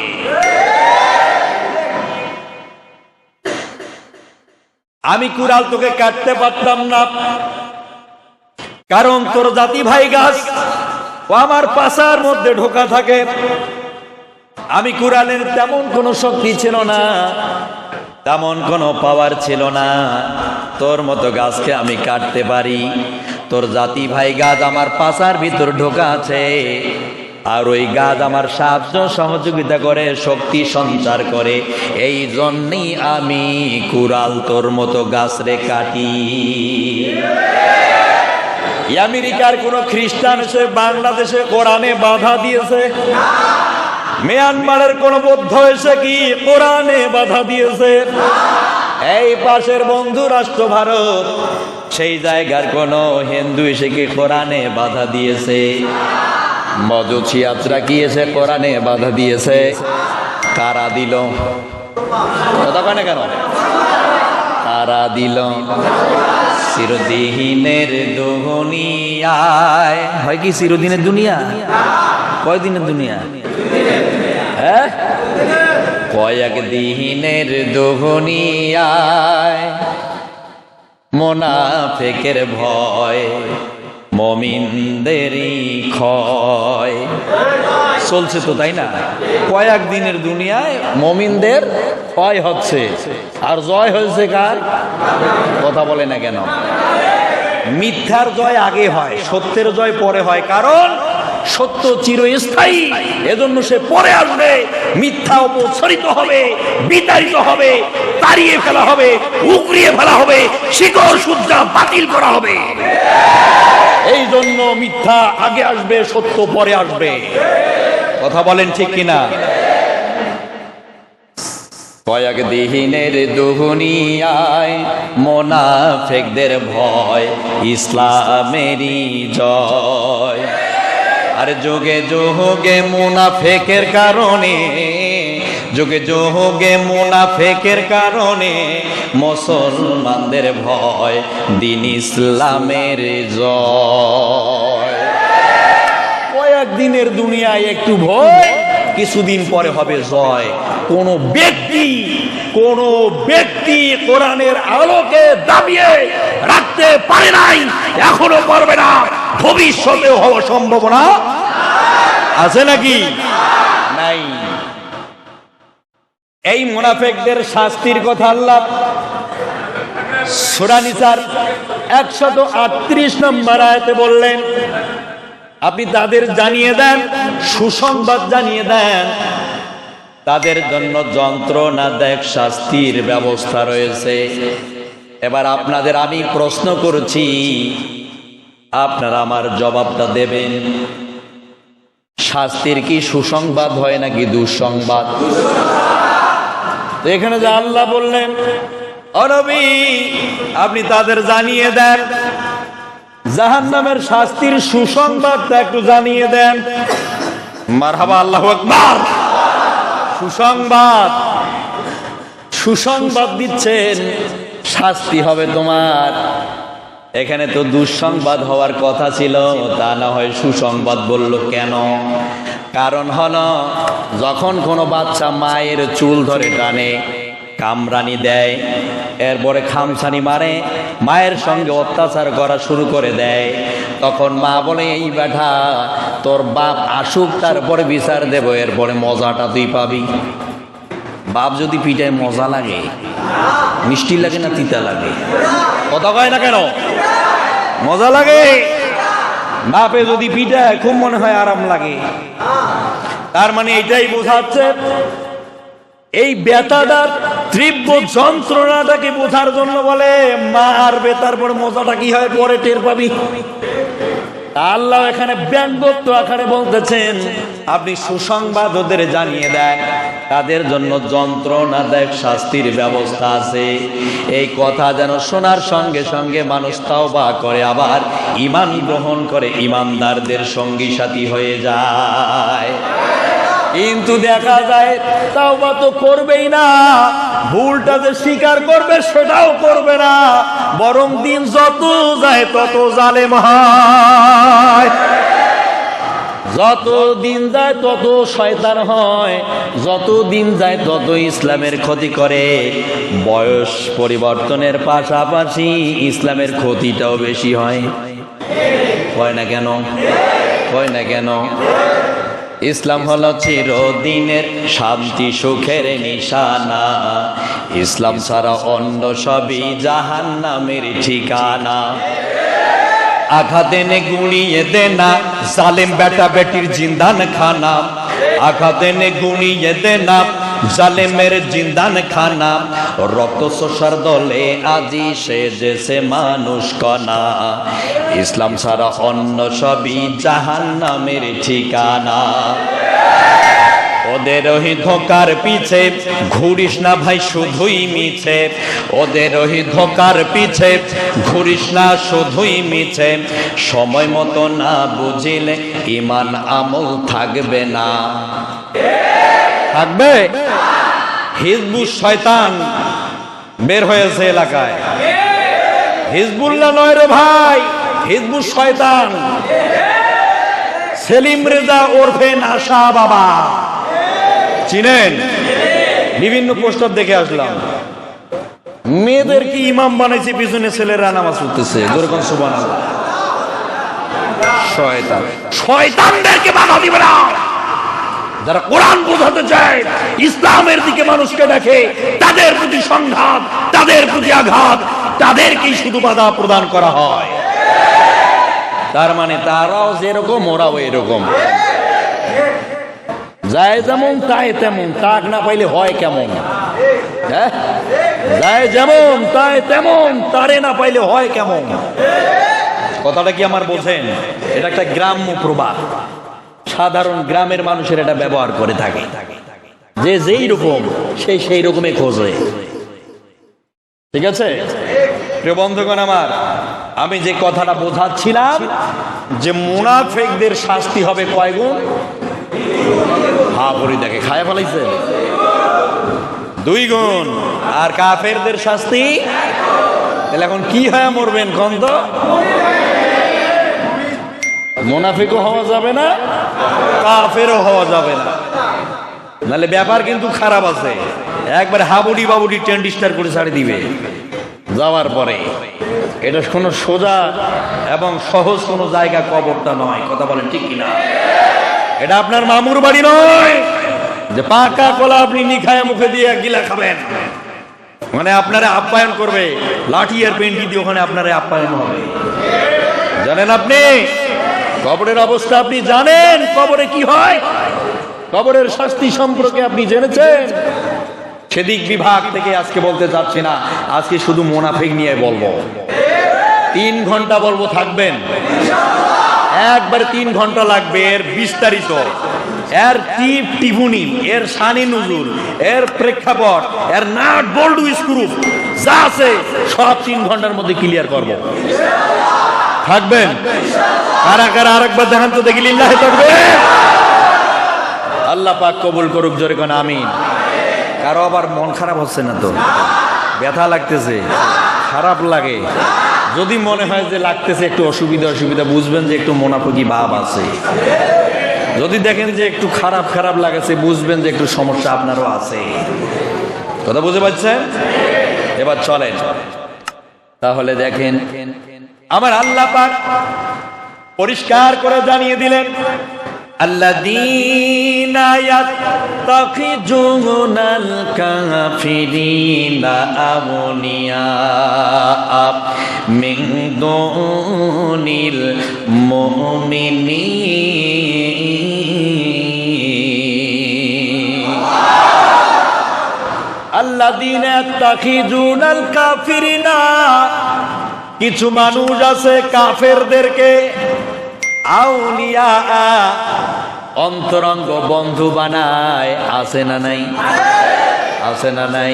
আমি কুড়াল তোকে কাটতে পারতাম না, কারণ তোর জাতি ভাই গাছ ও আমার পাছার মধ্যে ঢোকা থাকে। আমি কুড়ালের তেমন কোনো শক্তি ছিল না, তেমন কোনো পাওয়ার ছিল না, তোর মতো গাছকে আমি কাটতে পারি। তোর জাতি ভাই গাছ আমার পাছার ভিতর ঢোকা আছে, আর ওই গাছ আমার সাহায্য সহযোগিতা করে, শক্তি সঞ্চার করে। এই জন্যই আমি কুড়াল তোর মতো গাছরে কাটি। আমেরিকার কোন খ্রিস্টান এসে বাংলাদেশে কোরআনে বাধা দিয়েছে? মিয়ানমারের কোন বৌদ্ধ এসে কি কোরআনে বাধা দিয়েছে? এই পাশের বন্ধু রাষ্ট্র ভারত, সেই জায়গার কোন হিন্দু এসে কি কোরআনে বাধা দিয়েছে? মজুসিয়াতরা কি এসে কোরআনে বাধা দিয়েছে? কারা দিল? কথা কয় না কেন? কারা দিল? চিরদিনের দুনিয়ায় হয় কি? চিরদিনের দুনিয়া? কয়দিনের দুনিয়া? হ্যাঁ, কয়েক দিনের দুনিয়ায় মুনাফিকের ভয়, মুমিনদেরই ক্ষয় চলছে তো, তাই না? কয়েক দিনের দুনিয়ায় মুমিনদের ক্ষয় হচ্ছে, আর জয় হয়েছে কার? কথা বলে না কেন? মিথ্যার জয় আগে হয়, সত্যের জয় পরে হয়, কারণ সত্য চিরস্থায়ী, এজন্য সে পরে আসবে। মিথ্যা অপসারিত হবে, বিতাড়িত হবে, তাড়িয়ে ফেলা হবে, উকড়িয়ে ফেলা হবে, শিকড় সূত্রা বাতিল করা হবে। এই জন্য মিথ্যা আগে আসবে, সত্য পরে আসবে। কথা বলেন ঠিক কিনা? কয়েক দিনের দুনিয়ায় মুনাফিকদের ভয়, ইসলামেরই জয়। আর যুগে যুগে মুনাফিকের কারণে, যুগে যুগে মুনাফিকের কারণে মুসলমানদের ভয়, দিন ইসলামের জয়। কয়েক দিনের দুনিয়ায় একটু ভয়, কিছুদিন পরে হবে জয়। কোন ব্যক্তি কোরআনের আলোকে দাবিয়ে রাখতে পারে নাই, এখনো পারবে না, ভবিষ্যতেও হওয়ার সম্ভাবনা আছে নাকি? নাই। এই মুনাফিকদের শাস্তির কথা আল্লাহ সূরা নিসার 138 নম্বর আয়াতে বললেন, আপনি তাদের জানিয়ে দেন, সুসংবাদ জানিয়ে দেন, তাদের জন্য যন্ত্রণাদায়ক শাস্তির ব্যবস্থা রয়েছে। এবার আপনাদের আমি প্রশ্ন করছি, আপনারা আমার জবাবটা দেবেন। শাস্তির কি সুসংবাদ হয় নাকি দুঃসংবাদ? তো এখানে যে আল্লাহ বললেন, ও নবী আপনি তাদের জানিয়ে দেন, জাহান্নামের শাস্তির সুসংবাদটা একটু জানিয়ে দেন। মারহাবা, আল্লাহু আকবার। সুসংবাদ, সুসংবাদ দিচ্ছেন, শাস্তি হবে তোমার। এখানে তো দুঃসংবাদ হওয়ার কথা ছিল, তা না হয় সুসংবাদ বলল কেন? কারণ হলো, যখন কোনো বাচ্চা মায়ের চুল ধরে টানে, কামরানি দেয়, এরপরে খামছানি মারে, মায়ের সঙ্গে অত্যাচার করা শুরু করে দেয়, তখন মা বলে, এই বেটা তোর বাপ আসুক, তারপরে বিচার দেব, এরপরে মজাটা তুই পাবি। বাপ যদি পিটায় মজা লাগে? মিষ্টি লাগে না তিতা লাগে? কথা কয় না কেন? মজা লাগে। বাপে যদি পিটায় খুব মনে হয় আরাম লাগে। তার মানে এটাই বোঝাচ্ছে, এই ব্যথাটার তীব্র যন্ত্রণাটাকে বোঝার জন্য বলে মারবে, তারপর মজাটা কি হয় পরে টের পাবি। আল্লাহ এখানে ব্যঙ্গত্ব আকারে বলতেছেন, আপনি সুসংবাদ ওদের জানিয়ে দেন, তাদের জন্য যন্ত্রণাদায়ক শাস্তির ব্যবস্থা আছে। এই কথা যেন শোনার সঙ্গে সঙ্গে মানুষ তাওবা করে, আবার ঈমান গ্রহণ করে, ঈমানদারদের সঙ্গী সাথী হয়ে যায়। কিন্তু দেখা যায় তাওবা তো করবেই না, ভুলটা যে স্বীকার করবে সেটাও করবে না, বরং দিন যত যায় তত জালেম হয়, যত দিন যায় তত শয়তান হয়, যত দিন যায় তত ইসলামের ক্ষতি করে। বয়স পরিবর্তনের পাশাপাশি ইসলামের ক্ষতিটাও বেশি হয়। হয় না কেন? হয় না কেন? ইসলাম হলো চিরদিনের শান্তি সুখের নিশানা, ইসলাম ছাড়া অন্য সবই জাহান্নামের ঠিকানা। আঘাতে নে গুণিয়ে দে না জালেম বেটা বেটির জিন্দান খানা, আঘাতে নে গুণিয়ে দে না জালেমের জিন্দান খানা, রক্ত শোষার দলে আজি সেজেছে মানুষ কণা, ইসলাম ছাড়া অন্য সবই জাহান্নামের ঠিকানা। ওদের ওই ধোকার পিছে ঘুরিস না ভাই শুধুই মিছে, ওদের ওই ধোকার পিছে ঘুরিস না শুধুই মিছে, সময় মতো না বুঝিলে ঈমান আমল থাকবে না। থাকবে? হিজবুল শয়তান বের হয়েছে এলাকায়। হিজবুল্লাহ নয় রে ভাই, হিজবুল শয়তান। সেলিম রেজা ওরফে নাশা বাবা চিনেন? বিভিন্ন পোস্টার দেখে আসলাম। মেয়েদের কি ইমাম বানাইছে, পিছনে ছেলেরা নামাজ পড়তেছে। যেরকম সুবহানাল্লাহ। শয়তান, শয়তানদেরকে বাধা দিবে না। যারা কোরআন বোঝাতে চায়, ইসলামের দিকে মানুষকে দেখে, তাদের প্রতি সংঘাত, তাদের প্রতি আঘাত, তাদেরকেই শুধু বাধা প্রদান করা হয়। তার মানে তারাও যেরকম ওরাও এরকম, যায় যেমন তাই তেমন, তাক না পাইলে হয় কেমন? হ্যাঁ, যায় যেমন তাই তেমন, তারে না পাইলে হয় কেমন? কথাটা কি আমার বোঝেন? এটা একটা গ্রাম্য প্রবাদ, সাধারণ গ্রামের মানুষের এটা ব্যবহার করে থাকে। যে যেই রকম সেই রকমই খোঁজে। ঠিক আছে প্রিয় বন্ধুগণ আমার, আমি যে কথাটা বোঝাচ্ছিলাম যে মুনাফিকদের শাস্তি হবে কয় গুণ? হাবুড়ি দেখে খায় ফেলাইছে 2 গুণ। আর কাফেরদের শাস্তি? তাহলে এখন কি হয়ে মরবেন কোন তো? মুনাফিকও হওয়া যাবে না, কাফেরও হওয়া যাবে না, নাহলে ব্যাপার কিন্তু খারাপ আছে। একবার হাবুডি বাবুডি 10 স্টার করে ছাড়ি দিবে যাওয়ার পরে। এটা কোনো সোজা এবং সহজ কোনো জায়গা কবরটা নয়। কথা বলেন ঠিক কিনা? এটা আপনার মামুর বাড়ি নয় যে পাকা কলা আপনি নিখায় মুখে দিয়ে গিলা খাবেন, মানে আপনারা আপ্যায়ন করবে, লাঠি আর পেন্টি দিয়ে ওখানে আপনারা আপ্যায়ন হবে। জানেন আপনি কবরের অবস্থা আপনি জানেন? কবরে কি হয়, কবরের শাস্তি সম্পর্কে আপনি জেনেছেন? সেদিক বিভাগ থেকে আজকে বলতে চাচ্ছি না, আজকে শুধু মুনাফিক নিয়ে বলবো। 3 ঘন্টা বলবো, থাকবেন? একবার 3 ঘন্টা লাগবে। এর বিস্তারিত, এর টিপ টিপুনি, এর শানি নুজুল, এর প্রেক্ষাপট, এর নাট বল্টু স্ক্রু যা আছে সব 3 ঘন্টার মধ্যে ক্লিয়ার করব। থাকবেন? কারা কারা আরেকবার দেখান তো দেখি, লিল্লাহি তাকবীর। আল্লাহ পাক কবুল করুক, জোরে কোন আমিন। কারো আবার মন খারাপ হচ্ছে না তো? ব্যথা লাগতেছে, খারাপ লাগে? যদি মনে হয় যে লাগতেছে একটু অসুবিধা, বুঝবেন যে একটু মুনাফিকি ভাব আছে। যদি দেখেন যে একটু খারাপ খারাপ লাগছে, বুঝবেন যে একটু সমস্যা আপনারও আছে। কথা বুঝতে পারছেন? এবার চলেন তাহলে দেখেন, আমার আল্লাহ পাক পরিষ্কার করে জানিয়ে দিলেন, আল্লাযীনা ইয়াত্তাখিযুনাল কাফিরিনা আউলিয়া মিন দুনিল মুমিনিন। আল্লাযীনা ইয়াত্তাখিযুনাল কাফিরিনা, কিছু মানুষ আছে কাফেরদেরকে আউলিয়া, অন্তরঙ্গ বন্ধু বানায়। আছে না নাই? আছে না নাই?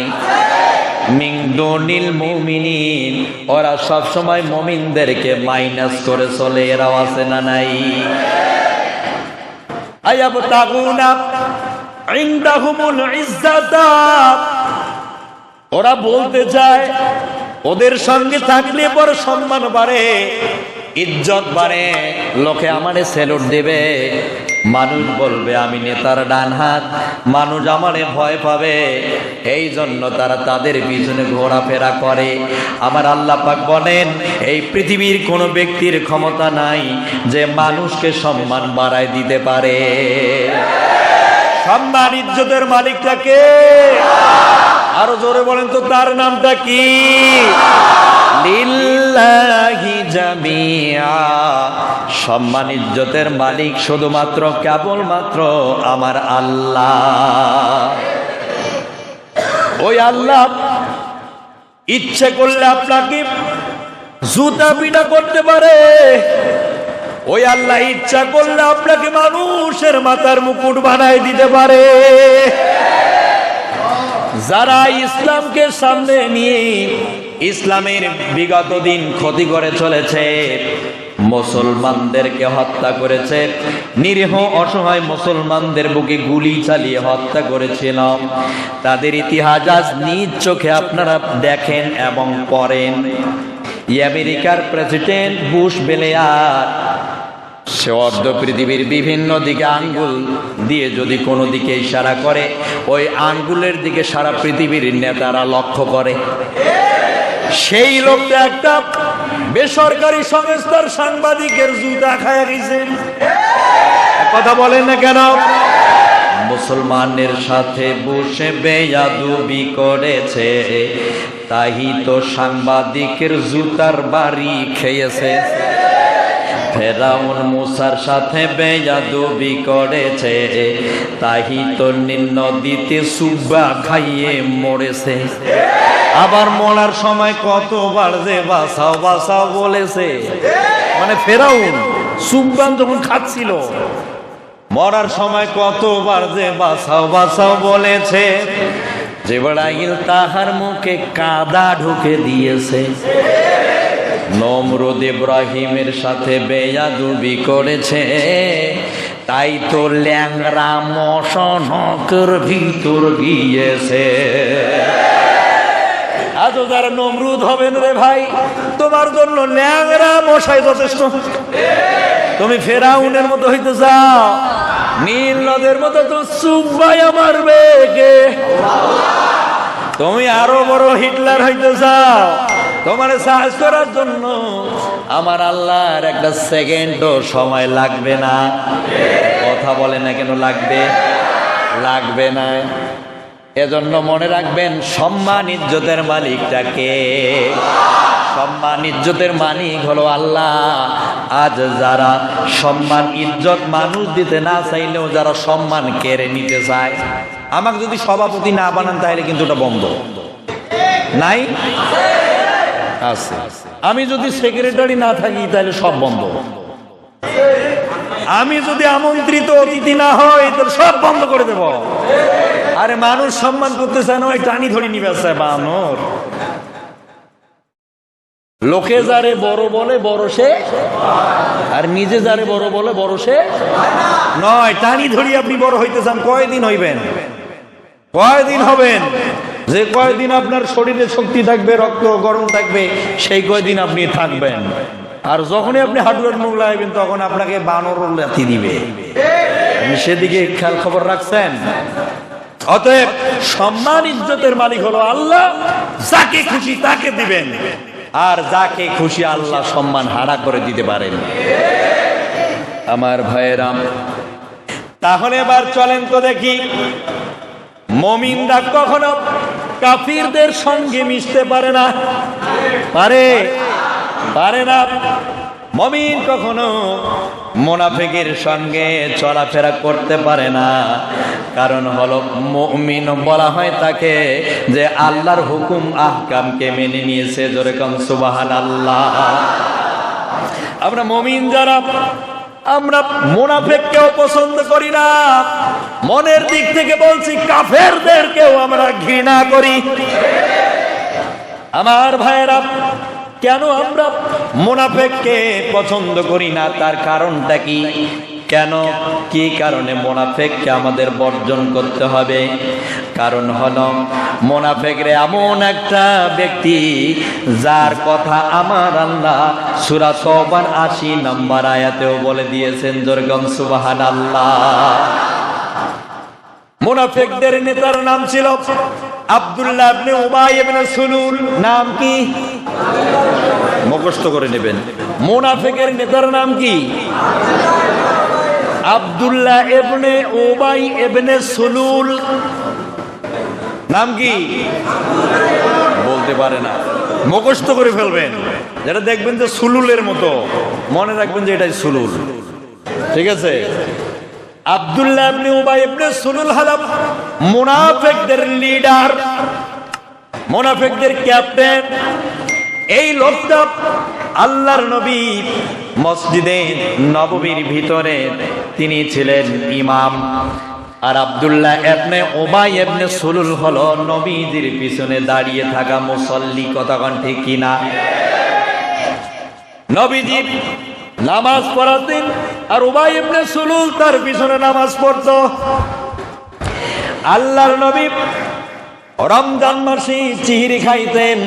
মিন দুনিল মুমিনিন, ওরা সব সময় মুমিনদেরকে মাইনাস করে চলে। এরাও আছে না নাই? আয়াবতাগুনা ইনদাহুমুল ইজ্জাতা, ওরা বলতে চায় ওদের সঙ্গে থাকলে বড় সম্মান বাড়ে, ইজ্জত বাড়ে, লোকে আমারে স্যালুট দেবে, মানুষ বলবে আমি নেতার ডান হাত, মানুষ আমারে ভয় পাবে। এই জন্য তারা তাদের পিছনে ঘোরাফেরা করে। আমার আল্লাহ পাক বলেন, এই পৃথিবীর কোনো ব্যক্তির ক্ষমতা নাই যে মানুষকে সম্মান বাড়ায় দিতে পারে। সম্মান ইজ্জতের মালিকটা কে? আরো জোরে বলেন তো, তার নামটা কি? লিল্লাহি জামিআ। সম্মান ইজ্জতের মালিক শুধুমাত্র কেবলমাত্র আমার আল্লাহ। ওই আল্লাহ ইচ্ছে করলে আপনাকে জুতা পিটা করতে পারে। ওই আল্লাহ ইচ্ছা করলে আপনাকে মানুষের মাথার মুকুট বানায় দিতে পারে। যারা ইসলামকে সামনে নিয়ে ইসলামের বিগত দিন ক্ষতি করে চলেছে, মুসলমানদেরকে হত্যা করেছে, নিরীহ অসহায় মুসলমানদের বুকে গুলি চালিয়ে হত্যা করেছিল, তাদের ইতিহাস আজ নিজ চোখে আপনারা দেখেন এবং পড়েন। আমেরিকার প্রেসিডেন্ট বুশ বেলেয়ার, সে অর্ধ পৃথিবীর বিভিন্ন দিকে আঙ্গুল দিয়ে যদি কোনো দিকে ইশারা করে, ওই আঙ্গুলের দিকে সারা পৃথিবীর নেতারা লক্ষ্য করে। সেই লোকটা একটা বেসরকারি সংস্থার সাংবাদিকের জুতা খায়া গেছে। কথা বলেন না কেন? মুসলমানের সাথে বসে বেয়াদবি করেছে, তাই তো সাংবাদিকের জুতার বাড়ি খেয়েছে। ফেরাউন মুসার সাথে বেয়াদবি করেছে, তাই তো নীল নদীতে সুবা খাইয়ে মরেছে। আবার মরার সময় কতবার যে বাঁচাও বাঁচাও বলেছে। মানে ফেরাউন সুববান যখন খাচ্ছিল, মরার সময় কতবার যে বাঁচাও বাঁচাও বলেছে। জিবরাইল তাহার মুখে কাদা ঢুকে দিয়েছে। নমরুদ ইব্রাহিমের সাথে বেয়াদবি করেছে, তাই তো ল্যাংড়া মশনকের ভিতর গিয়েছে। আজ যারা নমরুদ হবেন রে ভাই, তোমার জন্য ল্যাংড়া মশাই যথেষ্ট। তুমি ফেরাউনের মতো হইতে চাও, নীল নদের মতো তো সুবাইয়া মারবে কে? তুমি আরো বড় হিটলার হইতে চাও, তোমার সাহায্য করার জন্য আমার আল্লাহর একটা সেকেন্ডও সময় লাগবে না। কথা বলে না কেন লাগবে? লাগবে না। এজন্য মনে রাখবেন, সম্মান ইজ্জতের মালিকটা কে? সম্মান ইজ্জতের মালিক হলো আল্লাহ। আজ যারা সম্মান ইজ্জত মানুষ দিতে না চাইলেও যারা সম্মান কেড়ে নিতে চায়, আমাকে যদি সভাপতি না বানান তাহলে কিন্তু ওটা বন্ধ নাই আছে। আমি যদি সেক্রেটারি না থাকি তাহলে সব বন্ধ। আমি যদি আমন্ত্রিত অতিথি না হই তাহলে সব বন্ধ করে দেব। আরে মানুষ সম্মান করতে চায় না, ওই টানি ধরে নিবে আছে বানর। লোকে যারে বড় বলে বড় সে, আর নিজে যারে বড় বলে বড় সে নয়। টানি ধরি আপনি বড় হইতে চান, কয়দিন হইবেন? কয়দিন হবেন? যে কয়দিন আপনার শরীরে শক্তি থাকবে, রক্ত গরম থাকবে, সেই কয়দিন আপনি থাকবেন। আর যখনই আপনি হাঁটুয়ার মুখ লাগাবেন তখন আপনাকে বানর লাথি দিবে। আপনি সেদিকে খেয়াল খবর রাখছেন? অতএব সম্মান ইজ্জতের মালিক হলো আল্লাহ। যাকে খুশি তাকে দিবেন, আর যাকে খুশি আল্লাহ সম্মান হারা করে দিতে পারেন। আমার ভাইয়েরাম, তাহলে এবার চলেন তো দেখি, মুমিনরা কখনো কাফিরদের সঙ্গে মিশতে পারে না। পারে না। মুমিন কখনো মুনাফিকের সঙ্গে চলাফেরা করতে পারে না। কারণ হলো মুমিন বলা হয় তাকে যে আল্লাহর হুকুম আহকামকে মেনে নিয়েছে। জোরে কোন সুবহানাল্লাহ। আমরা মুমিন যারা, আমরা মুনাফিককেও পছন্দ করি না। মনের দিক থেকে বলছি, কাফেরদেরকেও আমরা ঘৃণা করি। আমার ভাইয়েরা, কেন আমরা মুনাফিককে পছন্দ করি না? তার কারণটা কি? কেন, কি কারণে মুনাফিককে আমাদের বর্জন করতে হবে? কারণ হলো মুনাফিকরে এমন একটা ব্যক্তি যার কথা আমার আল্লাহ সূরা তওবার ৮০ নম্বর আয়াতেও বলে দিয়েছেন। জোরে কোন সুবহানাল্লাহ। মুনাফিকদের নেতার নাম ছিল আব্দুল্লাহ ইবনে উবাই ইবনে সুলুল। নাম কি? মুখস্থ করে নেবেন। মুনাফিকের নেতার নাম কি? আব্দুল্লাহ ইবনে উবাই ইবনে সুলুল। নাম কি? বলতে পারে না, মুখস্থ করে ফেলবেন। যেটা দেখবেন যে সুলুলের মতো, মনে রাখবেন যে এটাই সুলুল। ঠিক আছে? আব্দুল্লাহ ইবনে উবাই ইবনে সুলুল হলো মুনাফিকদের লিডার, মুনাফিকদের ক্যাপ্টেন। এই লোকটা আল্লাহর নবী মসজিদে নববীর ভিতরে তিনি ছিলেন ইমাম। আর আব্দুল্লাহ ইবনে উবাই ইবনে সুলুল হলো নবীজির পিছনে দাঁড়িয়ে থাকা মুসল্লি। কথা কোন ঠিক কিনা? নবীজি নামাজ পড়াতেন আর উবাই ইবনে সুলুল তার পিছনে নামাজ পড়তো। আল্লাহর নবী রমজান মাসে চিহিরি খাইতেন,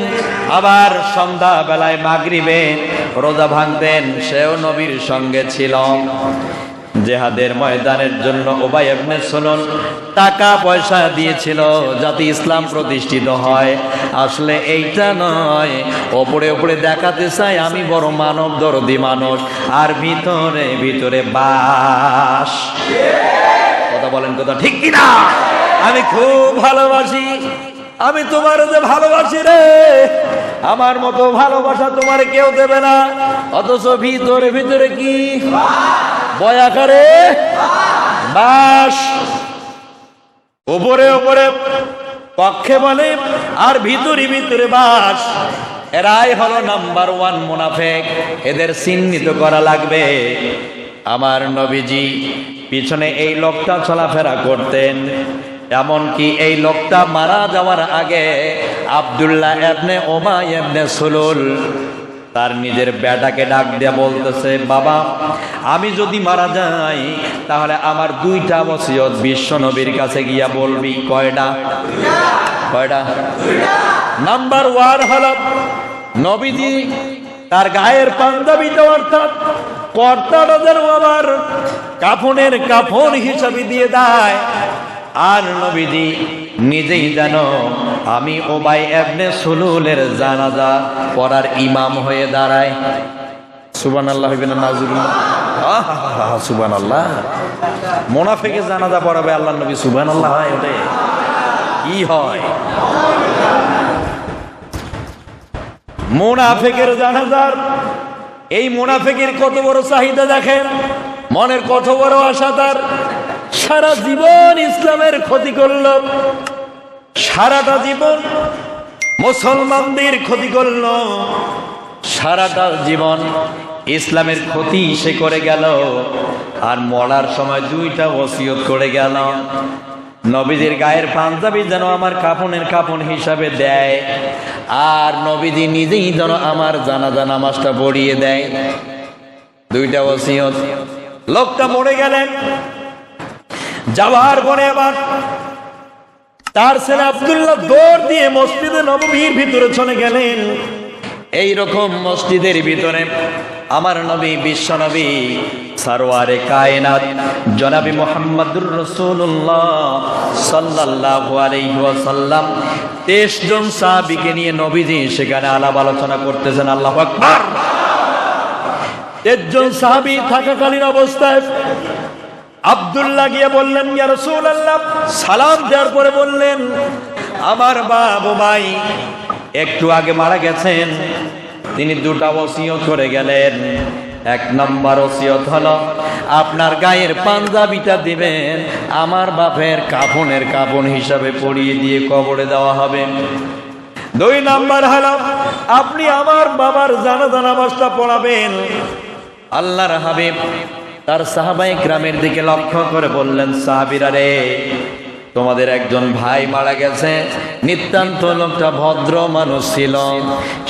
আবার সন্ধ্যা বেলায় মাগরিবে রোজা ভাঙতেন। সেও নবীর সঙ্গে ছিল। জিহাদের ময়দানের জন্য উবাই ইবনে সুলুল টাকা পয়সা দিয়েছিল যাতে ইসলাম প্রতিষ্ঠিত হয়। আসলে এইটা নয়, ওপরে ওপরে দেখাতে চাই আমি বড় মানব দরদি মানুষ, আর ভিতরে ভিতরে বাস। কথা বলেন, কথা ঠিক কিনা? আমি খুব ভালোবাসি, আমি তোমার যে ভালোবাসি রে, আমার মতো ভালোবাসা তোমার কেউ দেবে না। অথচ ভিতরে ভিতরে কি বয়াকারে বাস। উপরে উপরে পক্ষে বলে আর ভিতরে ভিতরে বাস। এরাই হলো নাম্বার 1 মুনাফিক। এদের চিহ্নিত করা লাগবে। আমার নবীজি পিছনে এই লোকটা চলাফেরা করতেন। এমনকি এই লোকটা মারা যাওয়ার আগে আব্দুল্লাহ ইবনে উবাই ইবনে সুলুল তার নিজের বেটাকে ডাক দিয়ে বলতেছে, বাবা, আমি যদি মারা যাই তাহলে আমার 2টা ওসিয়ত বিশ্ব নবীর কাছে গিয়া বলবি। কয়টা? নাম্বার 1 হলো নবীজি তার গায়ের পাঞ্জাবিটা অর্থাৎ কর্তাটা যেন আমার কাফনের কাফন হিসাবে দিয়ে দেয়। আর নবীজি নিজেই জানো আমি উবাই ইবনে সুলুলের জানাজা পড়ার ইমাম হয়ে দাঁড়ায়। সুবহানাল্লাহ, নাযুবিল্লাহ। সুবহানাল্লাহ। মুনাফিকের জানাজা পড়াবে আল্লাহর নবী, সুবহানাল্লাহ। হয় ওটাই কি হয়? মুনাফিকের জানাজার এই মুনাফিকের কত বড় চাহিদা দেখেন, মনের কত বড় আশা তার। সারা জীবন ইসলামের ক্ষতি করল, সারাটা জীবন মুসলমানদের ক্ষতি করল, সারাটা জীবন ইসলামের ক্ষতি সে করে গেল। আর মরার সময় দুইটা ওসিয়ত করে গেল, নবীজির গায়ের পাঞ্জাবি যেন আমার কাফনের কাফন হিসাবে দেয়, আর নবীজি নিজেই যেন আমার জানাজা নামাজটা পড়িয়ে দেয়। দুইটা ওসিয়ত। লোকটা মরে গেলেন, যাওয়ার পরে আবার তার ছেলে আব্দুল্লাহ দৌড় দিয়ে মসজিদে নববীর ভিতরে চলে গেলেন। এই রকম মসজিদের ভিতরে আমার নবী, বিশ্ব নবী, সরওয়ারে কায়নাত জনাবি মুহাম্মদুর রাসূলুল্লাহ সাল্লাল্লাহু আলাইহি ওয়াসাল্লাম 23 জন সাহাবীকে নিয়ে নবীজি সেখানে আলাপ আলোচনা করতেছেন। আল্লাহু আকবার। 23 জন সাহাবী থাকাকালীন অবস্থায় আব্দুল্লাহ গিয়ে বললেন, ইয়া রাসূলুল্লাহ, সালাম দেওয়ার পরে বললেন, আমার বাবা ভাই একটু আগে মারা গেছেন, তিনি দুটা ওসিয়ত করে গেলেন। এক নম্বর ওসিয়ত হলো আপনার গায়ের পাঞ্জাবিটা দিবেন, আমার বাপের কাফনের কাফন হিসাবে পরিয়ে দিয়ে কবরে দেওয়া হবে। 2 নম্বর হলো আপনি আমার বাবার জানাজা নামাজটা পড়াবেন। আল্লাহর হাবিব তার সাহাবায়ে কিরামের দিকে লক্ষ্য করে বললেন, সাহাবীরা রে, তোমাদের একজন ভাই মারা গেছে, নিতান্ত লোকটা ভদ্র মানুষ ছিল।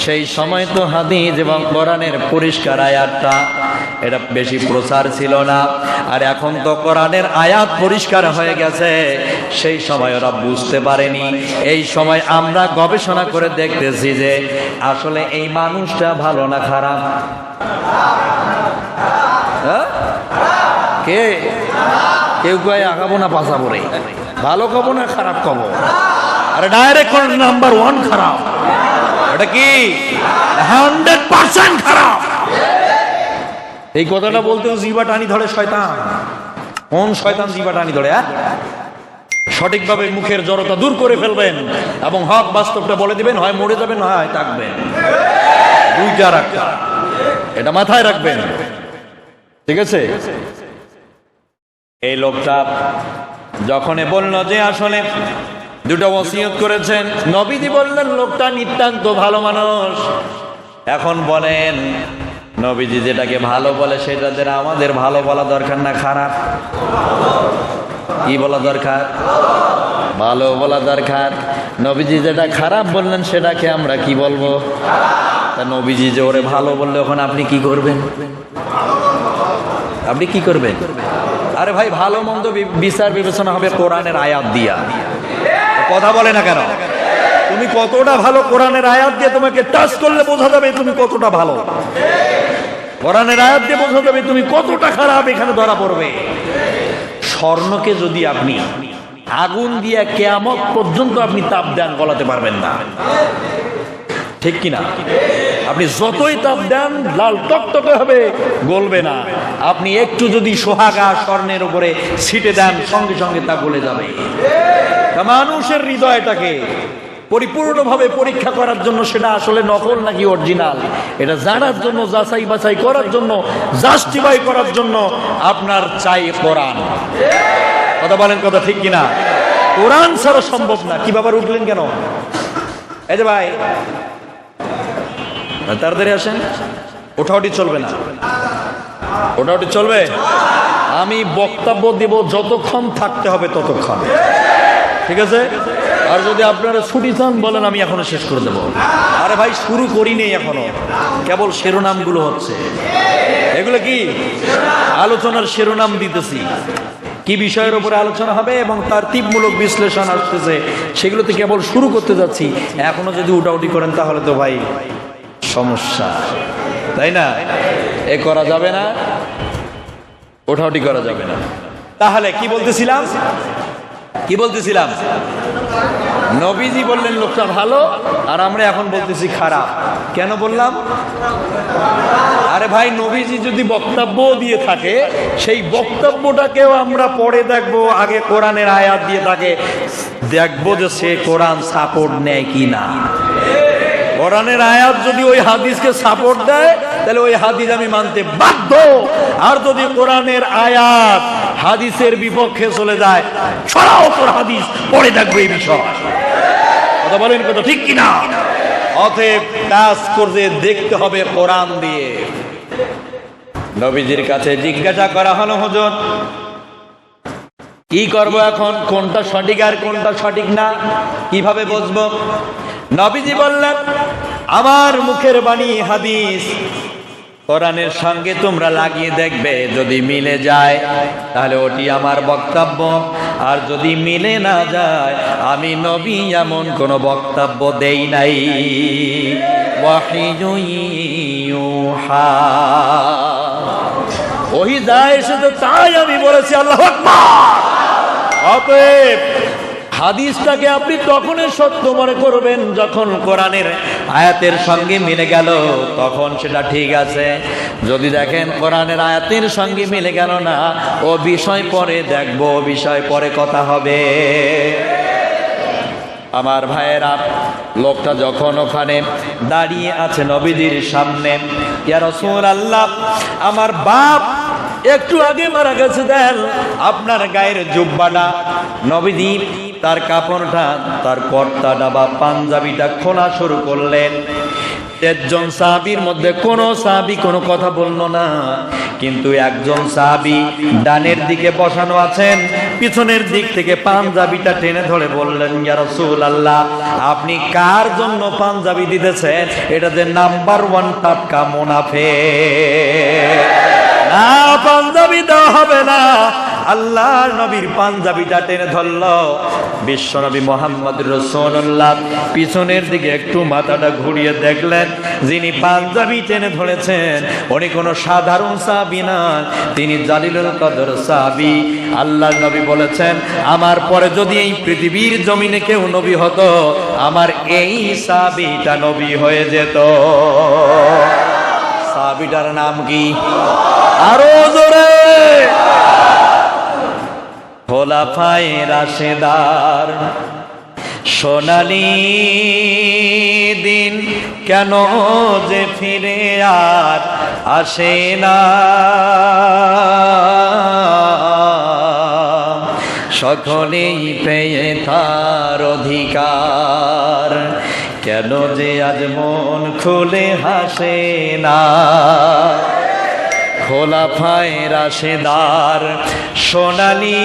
সেই সময় তো হাদিস এবং কোরআনের পরিষ্কার আয়াতটা এটা বেশি প্রচার ছিল না, আর এখন তো কোরআনের আয়াত পরিষ্কার হয়ে গেছে। সেই সময় ওরা বুঝতে পারেনি। এই সময় আমরা গবেষণা করে দেখতেছি যে আসলে এই মানুষটা ভালো না খারাপ। কে কেউ কয় আগাবো না পাশাবো রে, ভালো কব না খারাপ কব, আরে ডাইরেক্ট নাম্বার 1 খারাপ। এটা কি 100% খারাপ? এই কথাটা বলতেও জিবা টানি ধরে শয়তান। কোন শয়তান জিবা টানি ধরে? সঠিকভাবে মুখের জড়তা দূর করে ফেলবেন এবং হক বাস্তবটা বলে দিবেন, হয় মরে যাবেন না হয় থাকবেন। দুইটা রাখবেন, এটা মাথায় রাখবেন, ঠিক আছে? এই লোকটা যখন বলল যে আসলে দুটো ওসিয়ত করেছেন, নবীজি বললেন লোকটা নিতান্ত ভালো মানুষ। এখন বলেন, নবীজি যেটাকে ভালো বলে সেটাদের আমাদের ভালো বলা দরকার না খারাপ? কি বলা দরকার? ভালো বলা দরকার। নবীজি যেটা খারাপ বললেন সেটাকে আমরা কি বলবো? তা নবীজি যে ওরে ভালো বললে ওখানে আপনি কি করবেন? আপনি কি করবেন? আরে ভাই, ভালো মন্দ বিচার বিবেচনা হবে কোরআনের আয়াত দিয়া। কথা বলে না কেন? তুমি কতটা ভালো কোরআনের আয়াত দিয়ে তোমাকে টাচ করলে বোঝা যাবে তুমি কতটা ভালো। কোরআনের আয়াত দিয়ে বোঝা যাবে তুমি কতটা খারাপ, এখানে ধরা পড়বে। স্বর্ণকে যদি আপনি আগুন দিয়ে কিয়ামত পর্যন্ত আপনি তাপ দেন, গলাতে পারবেন না, ঠিক কিনা? আপনি যতই তাপ দেন লাল টকটকে হবে, গলবে না। আপনি একটু যদি সোহাগা স্বর্ণের উপরে ছিটে দেন, সঙ্গে সঙ্গে তা গলে যাবে। মানুষের হৃদয়টাকে পরিপূর্ণভাবে পরীক্ষা করার জন্য সেটা আসলে নকল নাকি অরিজিনাল, এটা জানার জন্য, যাচাই বাছাই করার জন্য, জাস্টিফাই করার জন্য আপনার চাই কোরআন। কথা বলেন, কথা ঠিক কিনা? কোরআন ছাড়া সম্ভব না। কি ব্যাপার, উঠলেন কেন? এই যে ভাই, তাড়াতাড়ি আসেন। ওঠাওটি চলবে না, ওঠাওটি চলবে। আমি বক্তব্য দিব, যতক্ষণ থাকতে হবে ততক্ষণ, ঠিক আছে? আর যদি আপনারা ছুটি চান বলেন, আমি এখনো শেষ করে দেবো। আরে ভাই, শুরু করিনি এখনো, কেবল শিরোনামগুলো হচ্ছে। এগুলো কি আলোচনার শিরোনাম দিতেছি, কি বিষয়ের উপরে আলোচনা হবে এবং তার তিপমূলক বিশ্লেষণ আসতেছে, সেগুলোতে কেবল শুরু করতে যাচ্ছি। এখনো যদি উঠাউটি করেন তাহলে তো ভাই সমস্যা, তাই না? এ করা যাবে না, ওঠাউটি করা যাবে না। তাহলে কি বলতেছিলাম? কি বলতেছিলাম? নবীজি বললেন লোকটা ভালো, আর আমরা এখন বলতেছি খারাপ। কেন বললাম? আরে ভাই, নবীজি যদি বক্তব্য দিয়ে থাকে, সেই বক্তব্যটাকেও আমরা পরে দেখবো, আগে কোরআনের আয়াত দিয়ে থাকে দেখবো যে সে কোরআন সাপোর্ট নেয় কি না। কোরআনের আয়াত যদি ওই হাদিসকে সাপোর্ট দেয়, তাহলে ওই হাদিস আমি মানতে বাধ্য। আর যদি কোরআনের আয়াত হাদিসের বিপক্ষে চলে যায়, ছড়াও তোর হাদিস, পরে দেখবো এই বিষয়। কথা বলেন, কথা ঠিক কিনা? অতএব কাজ করতে দেখতে হবে কোরআন দিয়ে। নবীজির কাছে জিজ্ঞাসা করা হলো, হুজুর কি করব এখন? কোনটা সঠিক আর কোনটা সঠিক না, কিভাবে বুঝবো? নবীজি বললেন, আমার মুখের বাণী হাদিস কোরআনের সঙ্গে তোমরা লাগিয়ে দেখবে, যদি মিলে যায় তাহলে ওটি আমার বক্তব্য, আর যদি মিলে না যায় আমি নবী এমন কোন বক্তব্য দেই নাই। ওয়াহিয়ুন ইউহা, ওহি যায় এসেছে তাই আমি বলেছি। আল্লাহু আকবার। অতএব হাদিসটাকে আপনি তখনই সত্য মনে করবেন যখন কোরআনের আয়াতের সঙ্গে মিলে গেল, তখন সেটা ঠিক আছে। যদি দেখেন কোরআনের আয়াতের সঙ্গে মিলে গেল না, ও বিষয় পরে দেখবো, বিষয় পরে কথা হবে। আমার ভাইয়েরা, লোকটা যখন ওখানে দাঁড়িয়ে আছে নবীজির সামনে, ইয়া রাসূলুল্লাহ, আমার বাপ একটু আগে মারা গেছে, দেন আপনার গায়ের জুব্বাটা, নবীজি তার কাপড়টা, তার কর্তাটা বা পাঞ্জাবিটা খোলা শুরু করলেন। ১৩ জন সাহাবীর মধ্যে কোন সাহাবী কোনো কথা বলল না, কিন্তু একজন সাহাবী ডানের দিকে বসানো আছেন, পিছনের দিক থেকে পাঞ্জাবিটা টেনে ধরে বললেন, ইয়া রাসূলুল্লাহ, আপনি কার জন্য পাঞ্জাবি দিতেছেন? এটা যে নাম্বার 1 টাটকা মুনাফিক। না, পাঞ্জাবি দেওয়া হবে না। আল্লাহর নবীর পাঞ্জাবিটা টেনে ধরল। বিশ্ব নবী মুহাম্মদ রাসূলুল্লাহ পিছনের দিকে একটু মাথাটা ঘুরিয়ে দেখলেন, যিনি পাঞ্জাবি টেনে ধরেছেন উনি কোনো সাধারণ সাহাবী না, তিনি জালিলুল কদর সাহাবী। আল্লাহর নবী বলেছেন, আমার পরে যদি এই পৃথিবীর জমিনে কেউ নবী হতো, আমার এই সাহাবীটা নবী হয়ে যেত। সাহাবীটার নাম কি? আরো জোরে। খোলাফায়ে রাশেদার। সোনালী দিন কেন যে ফিরে আর আসে না, সকলেই পেয়ে তার অধিকার, কেন যে আজ মন খুলে হাসে না। খোলাফায়ে রাশেদার সোনালী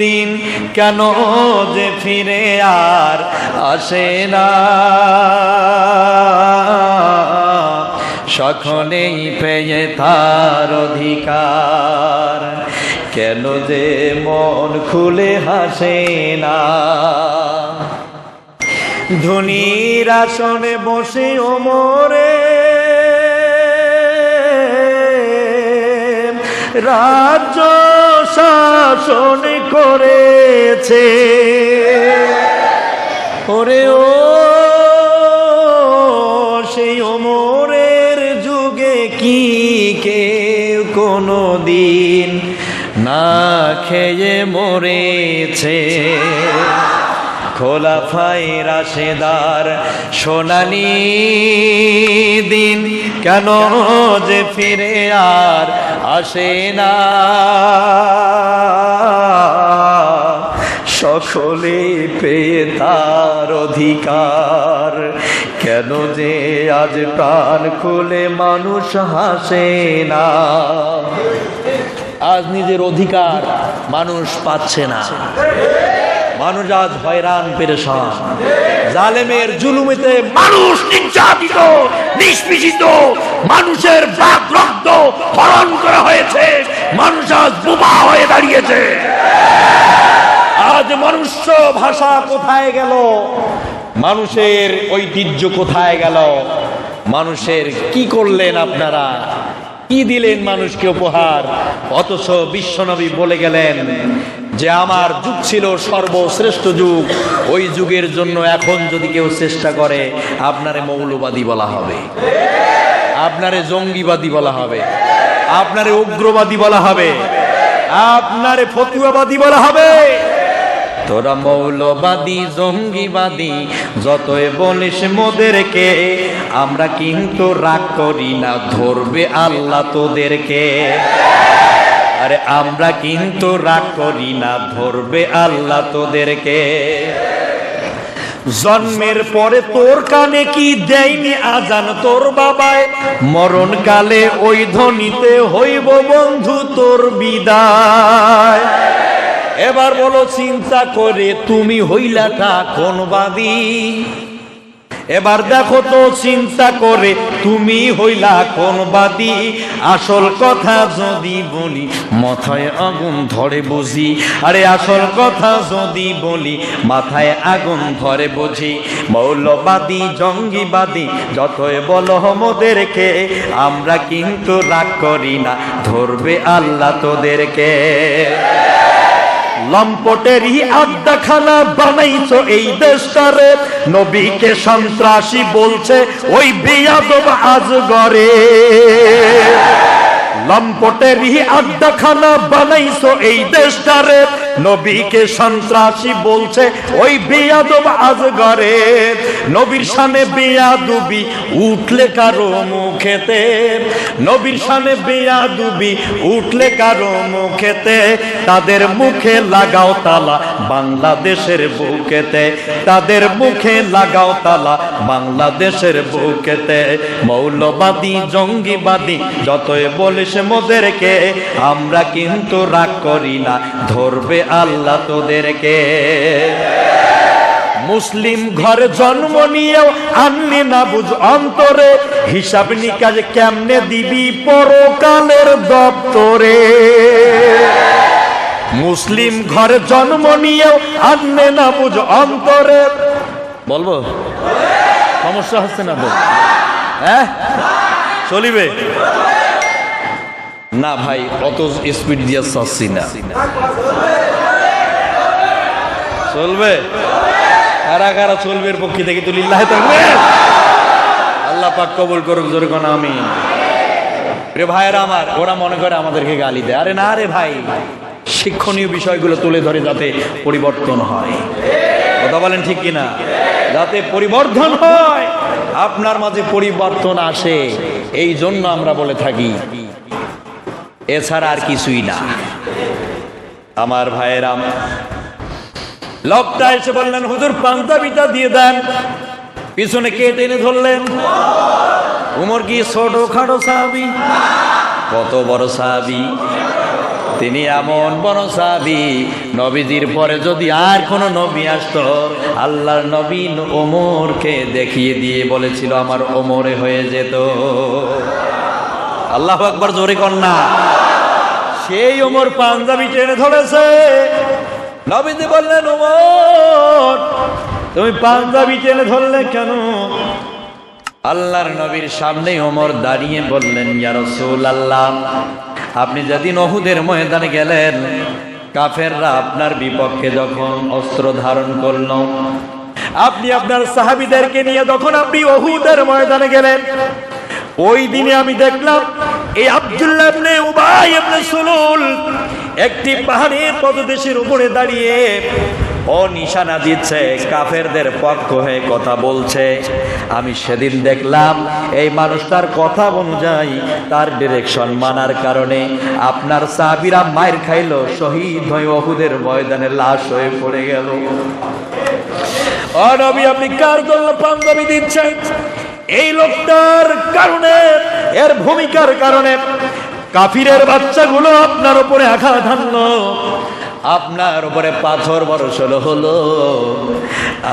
দিন কেন যে ফিরে আর আসে না, সকলেই পেয়ে তার অধিকার, কেন যে মন খুলে হাসে না। ধনীর আসনে বসে ওমরে রাজ্য শাসন করেছে, ওরে ও সেই ওমরের যুগে কি কেউ কোনো দিন না খেয়ে মরেছে। খোলাফায়ে রাশেদার সোনালী দিন কেন যে ফিরে আর আসে না, সকলে পেয়ে তার অধিকার, কেন যে আজ প্রাণ খুলে মানুষ হাসে না। আজ নিজের অধিকার মানুষ পাচ্ছে না, মানুষ আজ হয়রান পেরেশান, জালেমের জুলুমেতে মানুষ নির্যাতিত নিষ্পেষিত, মানুষের বাক রক্ত হরণ করা হয়েছে, মানুষ আজ বোমা হয়ে দাঁড়িয়েছে। আজ মনুষ্য ভাষা কোথায় গেল? মানুষের ঐতিহ্য কোথায় গেল? মানুষের কি করলেন আপনারা? কি দিলেন মানুষকে উপহার? অথচ বিশ্বনবী বলে গেলেন যে আমার যুগ ছিল সর্বশ্রেষ্ঠ যুগ, ওই যুগের জন্য এখন যদি কেউ চেষ্টা করে, আপনারে মৌলবাদী বলা হবে, আপনারে জঙ্গিবাদী বলা হবে, আপনারে উগ্রবাদী বলা হবে, আপনারে ফতুয়াবাদী বলা হবে। তোরা মৌলবাদী জঙ্গিবাদী যতই বলিস মোদেরকে, আমরা কিন্তু রাগ করি না, ধরবে আল্লাহ তোদেরকে। আরে আমরা কিন্তু রাগ করি না, ধরবে আল্লাহ তোদেরকে। জন্মের পরে তোর কানে কি দেয়নি আজান তোর বাবায়, মরণকালে ওই ধ্বনিতে হইব বন্ধু তোর বিদায়। এবার বলো চিন্তা করে তুমি হইলাটা কোন বাদী? এবার দেখো তো চিন্তা করে তুমি হইলা কোন বাদী? আসল কথা যদি বলি মাথায় আগুন ধরে বুঝি, আরে আসল কথা যদি বলি মাথায় আগুন ধরে বুঝি। মৌলবাদী জঙ্গিবাদী যতই বলো মোদেরকে, আমরা কিন্তু রাগ করি না, ধরবে আল্লাহ তোদেরকে। লম্পটেরই আড্ডাখানা বানাইছো এই দেশটারে, নবীকে সন্ত্রাসী বলছে ওই বেয়াদব আজগরে। লম্পটেরই আড্ডাখানা বানাইছো এই দেশটারে, নবীকে সন্ত্রাসী বলছে ওই বেয়াদব আজগরে। নবীর শানে বেয়াদবি উঠলে কারো মুখেতে, নবীর শানে বেয়াদবি উঠলে কারো মুখেতে, তাদের মুখে লাগাও তালা বাংলাদেশের বুকেতে, তাদের মুখে লাগাও তালা বাংলাদেশের বুকেতে। মৌলবাদী জঙ্গিবাদী যতই বলিস মোদেরকে, আমরা কিন্তু রাগ করি না, ধরবে আল্লাহ তোদেরকে। মুসলিম ঘরে জন্ম নিয়েও আনলি না বুঝ অন্তরে, হিসাব নিকাশ কেমনে দিবি পরকালের দপ্তরে। মুসলিম ঘরে জন্ম নিয়েও আনলে না বুঝ অন্তরে। বলবো সমস্যা হচ্ছে না? বল, হ্যাঁ চলিবে না ভাই, অত স্পিড দিয়ে চাচ্ছি না, চলবে। কারা কারা চলবে এর পক্ষে থেকে তুলিল্লাহ তাকবীর। আল্লাহ পাক কবুল করুক, জোরে কোন আমিন। প্রিয় ভাইয়েরা আমার, ওরা মনে করে আমাদেরকে গালি দেয়। আরে না রে ভাই, শিক্ষণীয় বিষয়গুলো তুলে ধরে যাতে পরিবর্তন হয়। কথা বলেন ঠিক কিনা? যাতে পরিবর্তন হয়, আপনার মাঝে পরিবর্তন আসে, এই জন্য আমরা বলে থাকি, এছাড়া আর কিছুই না। আমার ভাইয়েরা, লোকটা এসে বললেন হুজুর পাঞ্জাবিটা দিয়ে দেন। পিছনে কে টেনে ধরলেন? উমর কি ছোট খাটো সাহাবী? কত বড় সাহাবী! তিনি এমন বড় সাহাবী, নবীজির পরে যদি আর কোন নবী আসতো, আল্লাহর নবী ওমরকে দেখিয়ে দিয়ে বলেছিল আমার ওমরে হয়ে যেত। আল্লাহু আকবার, জোরে কন্যা। সেই ওমর পাঞ্জাবি টেনে ধরেছে। নবীজি বললেন ওমর তুমি পাঞ্জাবি টেনে ধরলে কেন? আল্লাহর নবীর সামনে ওমর দাঁড়িয়ে বললেন ইয়া রাসূলুল্লাহ, আপনি যেদিন উহুদের ময়দানে গেলেন, কাফেররা আপনার বিপক্ষে যখন অস্ত্র ধারণ করল, আপনি আপনার সাহাবীদেরকে নিয়ে যখন আপনি উহুদের ময়দানে গেলেন, ওই দিনে আমি দেখলাম এই আব্দুল্লাহ ইবনে উবাই ইবনে সুলুল একটি পাহাড়ের পদদেশের উপরে দাঁড়িয়ে ও নিশানা দিচ্ছে, কাফেরদের পক্ষ হয়ে কথা বলছে। আমি সেদিন দেখলাম এই মানুষটার কথা অনুযায়ী, তার ডিরেকশন মানার কারণে আপনার সাহাবীরা মায়ের খাইলো, শহীদ হয়ে উহুদের ময়দানে লাশ হয়ে পড়ে গেল। ও নবী, আপনি কার জন্য পাঞ্জাবি দিচ্ছেন? এই লোকটার কারণে, এর ভূমিকার কারণে কাফিরের বাচ্চাগুলো আপনার উপরে আঘাত হানলো, আপনার উপরে পাথর বর্ষণ হলো,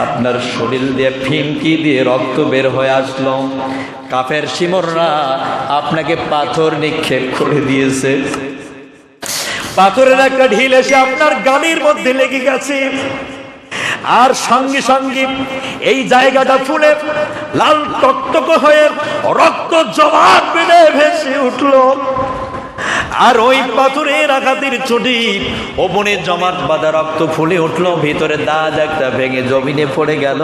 আপনার শরীর দিয়ে ফিনকি দিয়ে রক্ত বের হয়ে আসলো, কাফের শিমররা আপনাকে পাথর নিক্ষেপ করে দিয়েছে, পাথরের একটা ঢিল এসে আপনার গানির মধ্যে লেগে গেছে, আর সঙ্গে সঙ্গে এই জায়গাটা ফুলে লাল টকটক হয়ে রক্ত জমাট বেঁধে ভেসে উঠল। আর ওই পাথরের আঘাতের চোটে ওপরে জমাট বাঁধা রক্ত ফুলে উঠলো, ভিতরে দাঁত একটা ভেঙে জমিনে পড়ে গেল।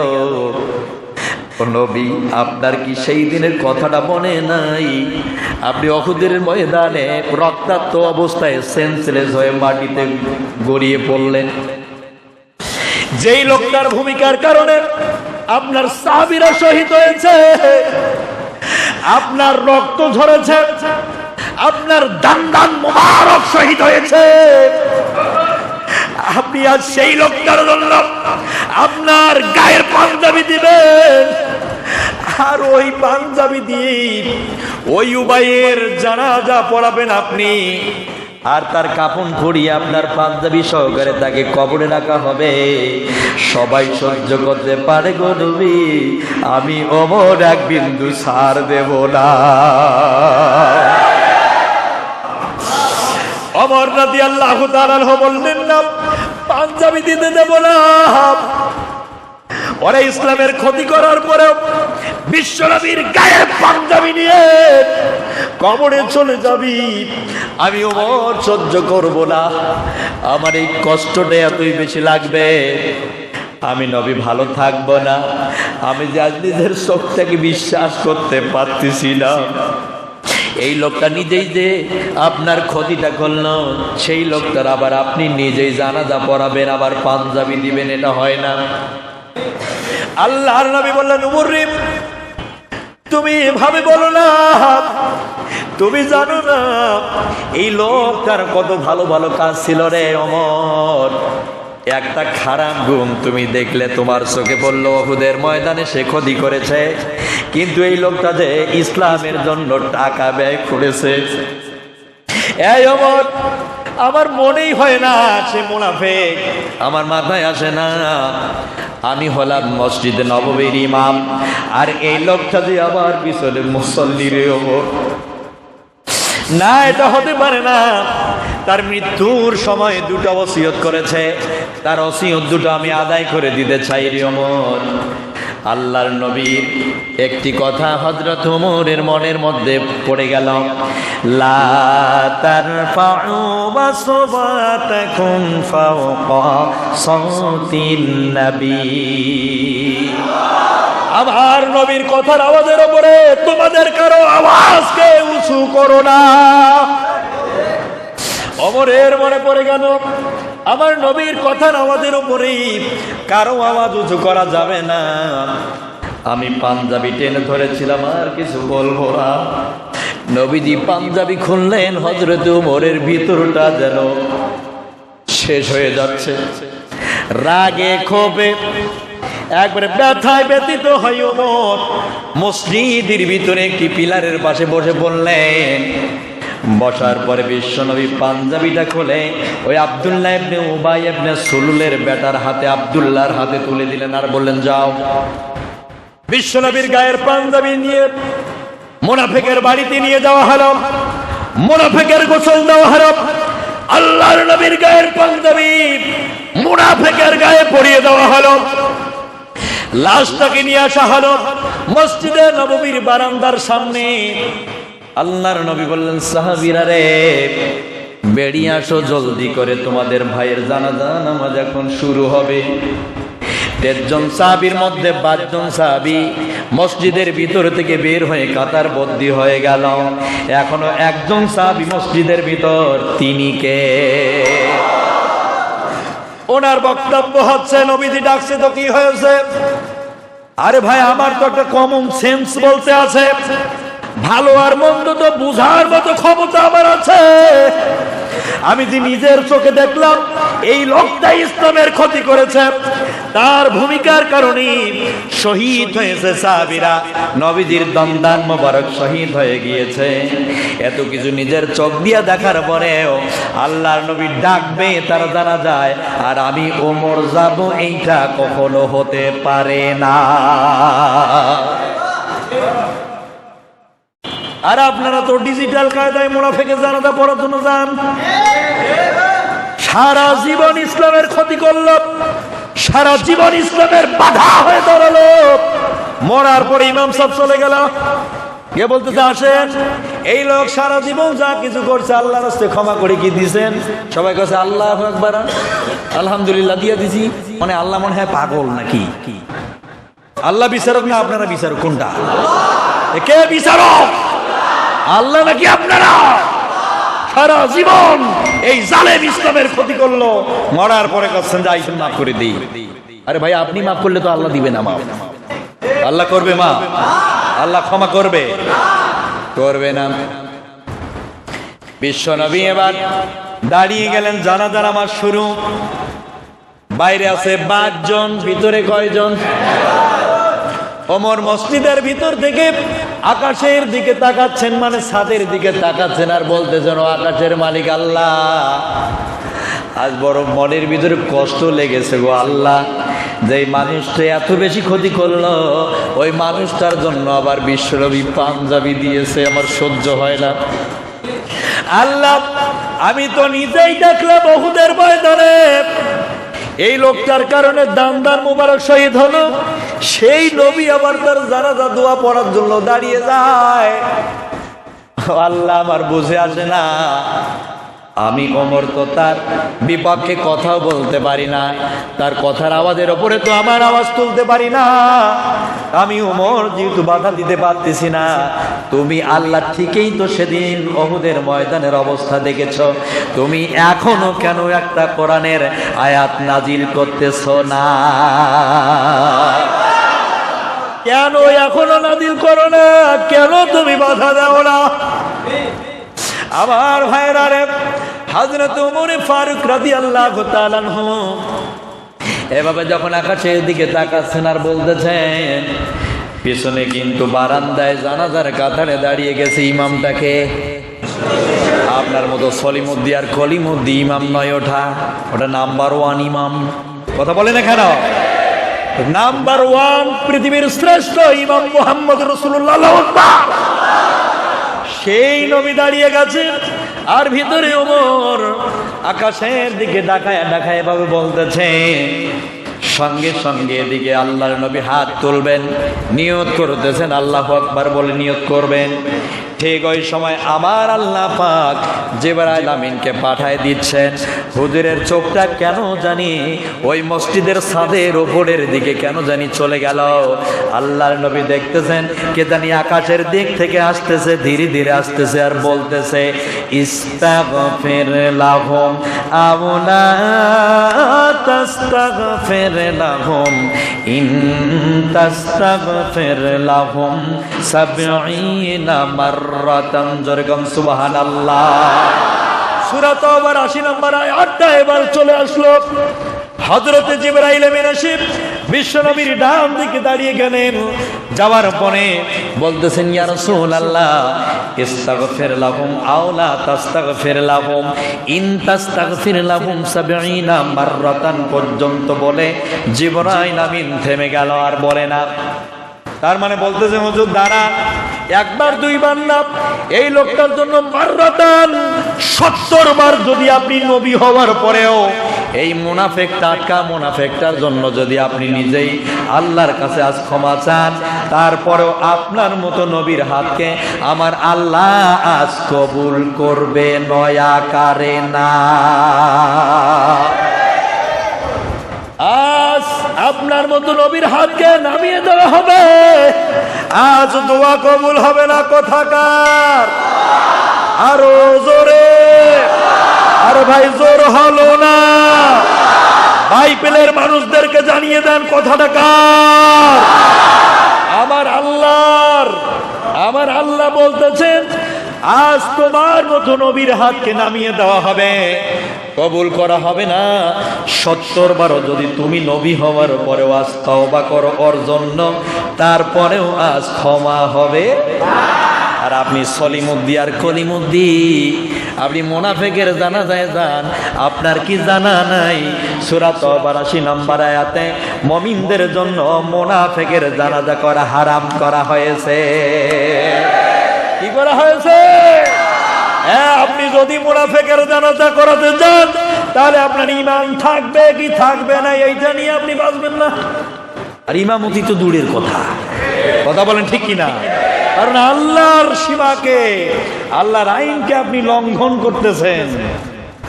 ও নবী, আপনার কি সেই দিনের কথাটা মনে নাই? আপনি উহুদের ময়দানে রক্তাক্ত অবস্থায় সেন্সলেস হয়ে মাটিতে গড়িয়ে পড়লেন। যেই লোকটার ভূমিকার কারণে আপনার সাহাবীরা শহীদ হয়েছে, আপনার রক্ত ঝরেছে, আপনার দান দান মোবারক শহীদ হয়েছে, আপনি আজ সেই লোকটার জন্য আপনার গায়ের পাঞ্জাবি দিবেন, আর ওই পাঞ্জাবি দিয়ে ওই উবাইয়ের জানাজা পড়াবেন আপনি, আর তার কাফন পরিয়ে আপনার পাঞ্জাবি সহকারে তাকে কবরে রাখা হবে। সবাই সহ্য করতে পারে গো নবী, আমি ওমর এক বিন্দু ছাড় দেব না। ওমর রাদিয়াল্লাহু তাআলা বললেন, না, পাঞ্জাবি দিতে দেব না। ওরা ইসলামের ক্ষতি করার পরেও বিশ্বনবীর গায়ের পাঞ্জাবি নিয়ে কবরে চলে যাবি, আমি ওমর সহ্য করব না। আমার এই কষ্টটা এতই বেশি লাগবে, আমি নবী ভালো থাকবো না। আমি যে আজ নিজের চোখটাকে বিশ্বাস করতে পারতেছি না। এই লোকটা নিজেই যে আপনার ক্ষতিটা করলো, সেই লোকটার আবার আপনি নিজেই জানাজা পড়াবেন, আবার পাঞ্জাবি দিবেন, এটা হয় না। আল্লাহর নবী বললেন, উমর রে, তুমি এভাবে বলো না, তুমি জানো না এই লোকটার কত ভালো ভালো কাজ ছিল রে ওমর। একটা খারাপ গুণ তুমি দেখলে তোমার চোখে পড়লো, উহুদের ময়দানে সে ক্ষতি করেছে, কিন্তু এই লোকটা যে ইসলামের জন্য টাকা ব্যয় করেছে। এই ওমর, আমার মনেই হয় না সে মুনাফিক, আমার মাথায় আসে না। আমি হলাম মসজিদে নববীর ইমাম, আর এই লোকটা যে আমার পিছনে মুসল্লি রে ওমর। না, এটা হতে পারে না। তার মৃত্যুর সময় দুটো ওসিয়ত করেছে, তার ওসিয়ত দুটো আমি আদায় করে দিতে চাই রে ওমর। আল্লাহর নবীর একটি কথা হযরত ওমরের মনের মধ্যে পড়ে গেল, লা তারফাউ বাসওয়াতাকুম ফাওকা সাওতিন নবী। আমার নবীর কথার আওয়াজের উপরে তোমাদের কারো আওয়াজকে উঁচু করো না। ওমরের মনে পড়ে গেল, আমার নবীর কথার আওয়াজের উপরেই কারো আওয়াজ উঁচু করা যাবে না। আমি পাঞ্জাবি টেনে ধরেছিলাম, আর কিছু বলবো না। নবীজি পাঞ্জাবি খুললেন, হযরত ওমরের ভিতরটা যেন শেষ হয়ে যাচ্ছে। রাগে ক্ষোভে একবারে ব্যথায় ব্যথিত হয়ে ওমর মসজিদের ভিতরে একটি পিলারের পাশে বসে পড়লেন। বসার পরে বিশ্বনবী পাঞ্জাবিটা খুলে ওই আব্দুল্লাহ ইবনে উবাই ইবনে সুলুলের বেটার হাতে, আব্দুল্লাহর হাতে তুলে দিলেন, আর বললেন, যাও। বিশ্বনবীর গায়ের পাঞ্জাবি নিয়ে মুনাফিকের বাড়িতে নিয়ে যাওয়া হলো, মুনাফিকের গোসল দেওয়া হলো। আল্লাহর নবীর গায়ের পাঞ্জাবি মুনাফিকের গায়ে পরিয়ে দেওয়া হলো। লাশটাকে নিয়ে আসা হলো মসজিদে নববীর বারান্দার সামনে। আল্লাহর নবী বললেন, সাহাবীরা রে, বেরিয়ে আসো জলদি করে, তোমাদের ভাইয়ের জানাজা নামাজ এখন শুরু হবে। ১৩ জন সাহাবীর মধ্যে ৫ জন সাহাবী মসজিদের ভিতর থেকে বের হয়ে কাতারবদ্ধ হয়ে গেল। এখনো একজন সাহাবী মসজিদের ভিতর, তিনি কে? ওনার বক্তব্য হচ্ছে, নবীজি ডাকছে তো কি হয়েছে? আরে ভাই, আমার তো একটা কমন সেন্স বলতে আছে, ভালো আর মন্দ তো বুঝার মতো ক্ষমতা আমার আছে। আমি যে নিজের চোখে দেখলাম এই লোকটা ইসলামের ক্ষতি করেছে, তার ভূমিকার কারণে শহীদ হয়েছে সাহাবীরা, নবীজির দমদান মোবারক শহীদ হয়ে গিয়েছে। এত কিছু নিজের চোখ দিয়ে দেখার পরেও আল্লাহর নবী ডাকবে তারা জানা যায়, আর আমি ওমর যাব, এইটা কখনো হতে পারে না। আর আপনারা তো ডিজিটাল কায়দায় মুনাফিকের জানাজা পড়ার জন্য যান। সারা জীবন ইসলামের ক্ষতি করল, সারা জীবন ইসলামের বাধা হয়ে দাঁড়ালো, মরার পরে ইমাম সাহেব চলে গেল, কে বলতেছে আসেন এই লোক সারা জীবন যা কিছু করছে আল্লাহর রাস্তায় ক্ষমা করে কি দিয়েছেন? সবাই কাছে আল্লাহু আকবার, আলহামদুলিল্লাহ দিয়ে দিছি। মানে আল্লাহ মনে হয় পাগল নাকি? আল্লাহ বিচারক না আপনারা বিচারক? কোনটা? কে বিচারক? আল্লাহ নাকি আপনারা? সারা জীবন এই জালেম ইসলামের ক্ষতি করলো, মরার পরে কাছেন যে আইসেন মাফ করে দিই। আরে ভাই, আপনি মাফ করলে তো আল্লাহ দিবে না মাফ? আল্লাহ করবে মাফ? আল্লাহ ক্ষমা করবে? করবে না। বিশ্ব নবী এবার দাঁড়িয়ে গেলেন, জানাজার আমার শুরু। বাইরে আছে 5 জন, ভিতরে কয়জন? ওমর মসজিদের ভিতর থেকে আকাশের দিকে তাকাচ্ছেন, মানে ছাদের দিকে তাকাচ্ছেন, আর বলতেছেন, ও আকাশের মালিক আল্লাহ, আজ বড় মনের ভিতরে কষ্ট লেগেছে গো আল্লাহ, যে মানুষটা এত বেশি ক্ষতি করলো, ওই মানুষটার জন্য আবার বিশ্বনবী পাঞ্জাবি দিয়েছে, আমার সহ্য হয় না। আল্লাহ, আমি তো নিজেই দেখলাম উহুদের ময়দানে এই লোকটার কারণে দামদার মুবারক শহীদ হলো, সেই নবী আবার তার জানাজা দোয়া পড়ার জন্য দাঁড়িয়ে যায়। আল্লাহ, আমার বুঝে আসে না, আমি ওমর তো তার বিপক্ষে কথাও বলতে পারি না, তার কথার আওয়াজের ওপরে তো আমার আওয়াজ তুলতে পারি না। আমি ওমর যেহেতু বাধা দিতে পারতেছি না, তুমি আল্লাহ ঠিকই তো সেদিন উহুদের ময়দানের অবস্থা দেখেছো, তুমি এখনো কেন একটা কোরআনের আয়াত নাজিল করতেছো না? কেন এখনো নাজিল করো না? কেন তুমি বাধা দাও না? আমার ভাইরা রে, হযরত ওমর ফারুক রাদিয়াল্লাহু তাআলা আনহু এভাবে যখন আকাশের দিকে তাকাচ্ছেন আর বলতেছেন, পিছনে কিন্তু বারান্দায় জানাজার কাতারে দাঁড়িয়ে গেছে ইমামটাকে। আপনার মতো সলিমুদ্দি আর কলিমুদ্দি ইমাম নয়, ওটা নাম্বার 1 ইমাম। কথা বলেন এখানে, নাম্বার 1 পৃথিবীর শ্রেষ্ঠ ইমাম মুহাম্মদ রাসূলুল্লাহ, আল্লাহু আকবার। সেই নবী দাঁড়িয়ে গেছে, আর ভিতরে ওমর আকাশের দিকে ডাকায় ডাকায় এভাবে বলতেছে। সঙ্গে সঙ্গে এদিকে আল্লাহর নবী হাত তুলবেন, নিয়ত করতেছেন, আল্লাহু আকবার বলে নিয়ত করবেন। ঠিক ওই সময় আমার আল্লাহ পাক জিবরাইল আমিনকে পাঠায় দিচ্ছেন। হুজুরের চোখটা কেন জানি ওই মসজিদের ছাদের উপরের দিকে কেন জানি চলে গেল। আল্লাহর নবী দেখতেছেন কে জানি আকাশের দিক থেকে আসতেছে, ধীরে ধীরে আসতেছে, আর বলতেছে, ইস্তাগফির লাহুম আও লা তাস্তাগফির লাহুম ইন তাস্তাগফির লাহুম ৭০ মাররাতান। যেরকম সুবহানাল্লাহ। সূরা তাওবার ৮০ নম্বর আয়াতটা এবার চলে আসলো। হযরতে জিবরাইল আমিন এসে বিশ্বনবীর ডান দিকে দাঁড়িয়ে গেলেন। যাওয়ার পরে বলতেছেন, ইয়া রাসূলুল্লাহ, ইস্তাগফির লাহুম আও লা তাস্তাগফির লাহুম ইন তাস্তাগফির লাহুম ৭০ মাররাতান পর্যন্ত বলে জিবরাইল আমিন থেমে গেল, আর বলে না। তার মানে বলতেছে, হুজুর দাঁড়ান, একবার দুইবার না, এই লোকটার জন্য মাররাতান ৭০ বার যদি আপনি নবী হওয়ার পরেও এই মুনাফিক টাটকা মুনাফিকটার জন্য যদি আপনি নিজেই আল্লাহর কাছে আজ ক্ষমা চান, তারপরেও আপনার মতো নবীর হাতকে আমার আল্লাহ আজ কবুল করবে নয়াকারে না। আজ আপনার মতো নবীর হাতকে নামিয়ে দেওয়া হবে, আজ দোয়া কবুল হবে না। কথাকার আরো জোরে, আরে ভাই জোর হলো না ভাই, পেলের মানুষদেরকে জানিয়ে দেন কথাটা কার? আমার আল্লাহর। আমার আল্লাহ বলতেছেন, আজ তোমার মতো নবীর হাতকে নামিয়ে দেওয়া হবে, কবুল করা হবে না। ৭০ বারও যদি তুমি নবী হওয়ার পরেও আজ তওবা করো ওর জন্য, তারপরেও আজ ক্ষমা হবে। আর আপনি সলিমুদ্দি আর কলিমুদ্দি, আপনি মুনাফিকের জানাজায় যান, আপনার কি জানা নাই সূরা তাওবার ৮০ নম্বর আয়াতে মুমিনদের জন্য মুনাফিকের জানাজা করা হারাম করা হয়েছে। কি করা হয়েছে? হ্যাঁ, আপনি যদি মুনাফিকের জানাজা করাতে যান, তাহলে আপনার ঈমান থাকবে কি থাকবে না এইটা নিয়ে আপনি বাঁচবেন না। আর ইমামতি তো দূরের কথা। কথা বলেন ঠিক কিনা? কারণ আল্লাহর সীমাকে, আল্লাহর আইনকে আপনি লঙ্ঘন করতেছেন।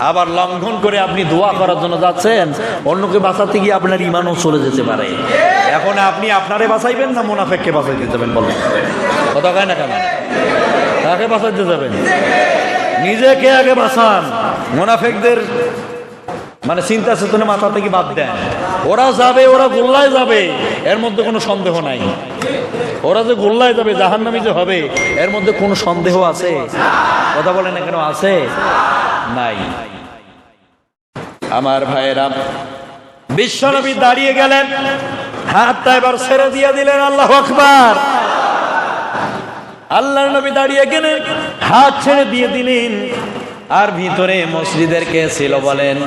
আবার লঙ্ঘন করে আপনি দোয়া করার জন্য যাচ্ছেন, অন্যকে বাঁচাতে গিয়ে আপনার ইমানও চলে যেতে পারে। এখন আপনি আপনারে বাঁচাইবেন না মুনাফিককে বাঁচাইতে যাবেন? বলেন, কথা কয় না কেন? কাকে বাঁচাইতে যাবেন? নিজেকে আগে বাঁচান। মুনাফিকদের মানে চিন্তা চেতনা মাথা থেকে বাদ দেন। ওরা যাবে, ওরা গোল্লায় যাবে, এর মধ্যে কোনো সন্দেহ নাই। ওরা যে গোল্লায় যাবে, জাহান্নামী যে হবে, এর মধ্যে কোনো সন্দেহ আছে? কথা বলেন না কেন? আছে? নাই। আমার ভাইয়েরা, বিশ্বনবী দাঁড়িয়ে গেলেন, হাতটা এবার ছেড়ে দিয়ে দিলেন। আল্লাহু আকবার। আল্লাহর নবী দাঁড়িয়ে গেলেন, হাত ছেড়ে দিয়ে দিলেন। আর ভিতরে মসজিদের কে ছিল বলেন?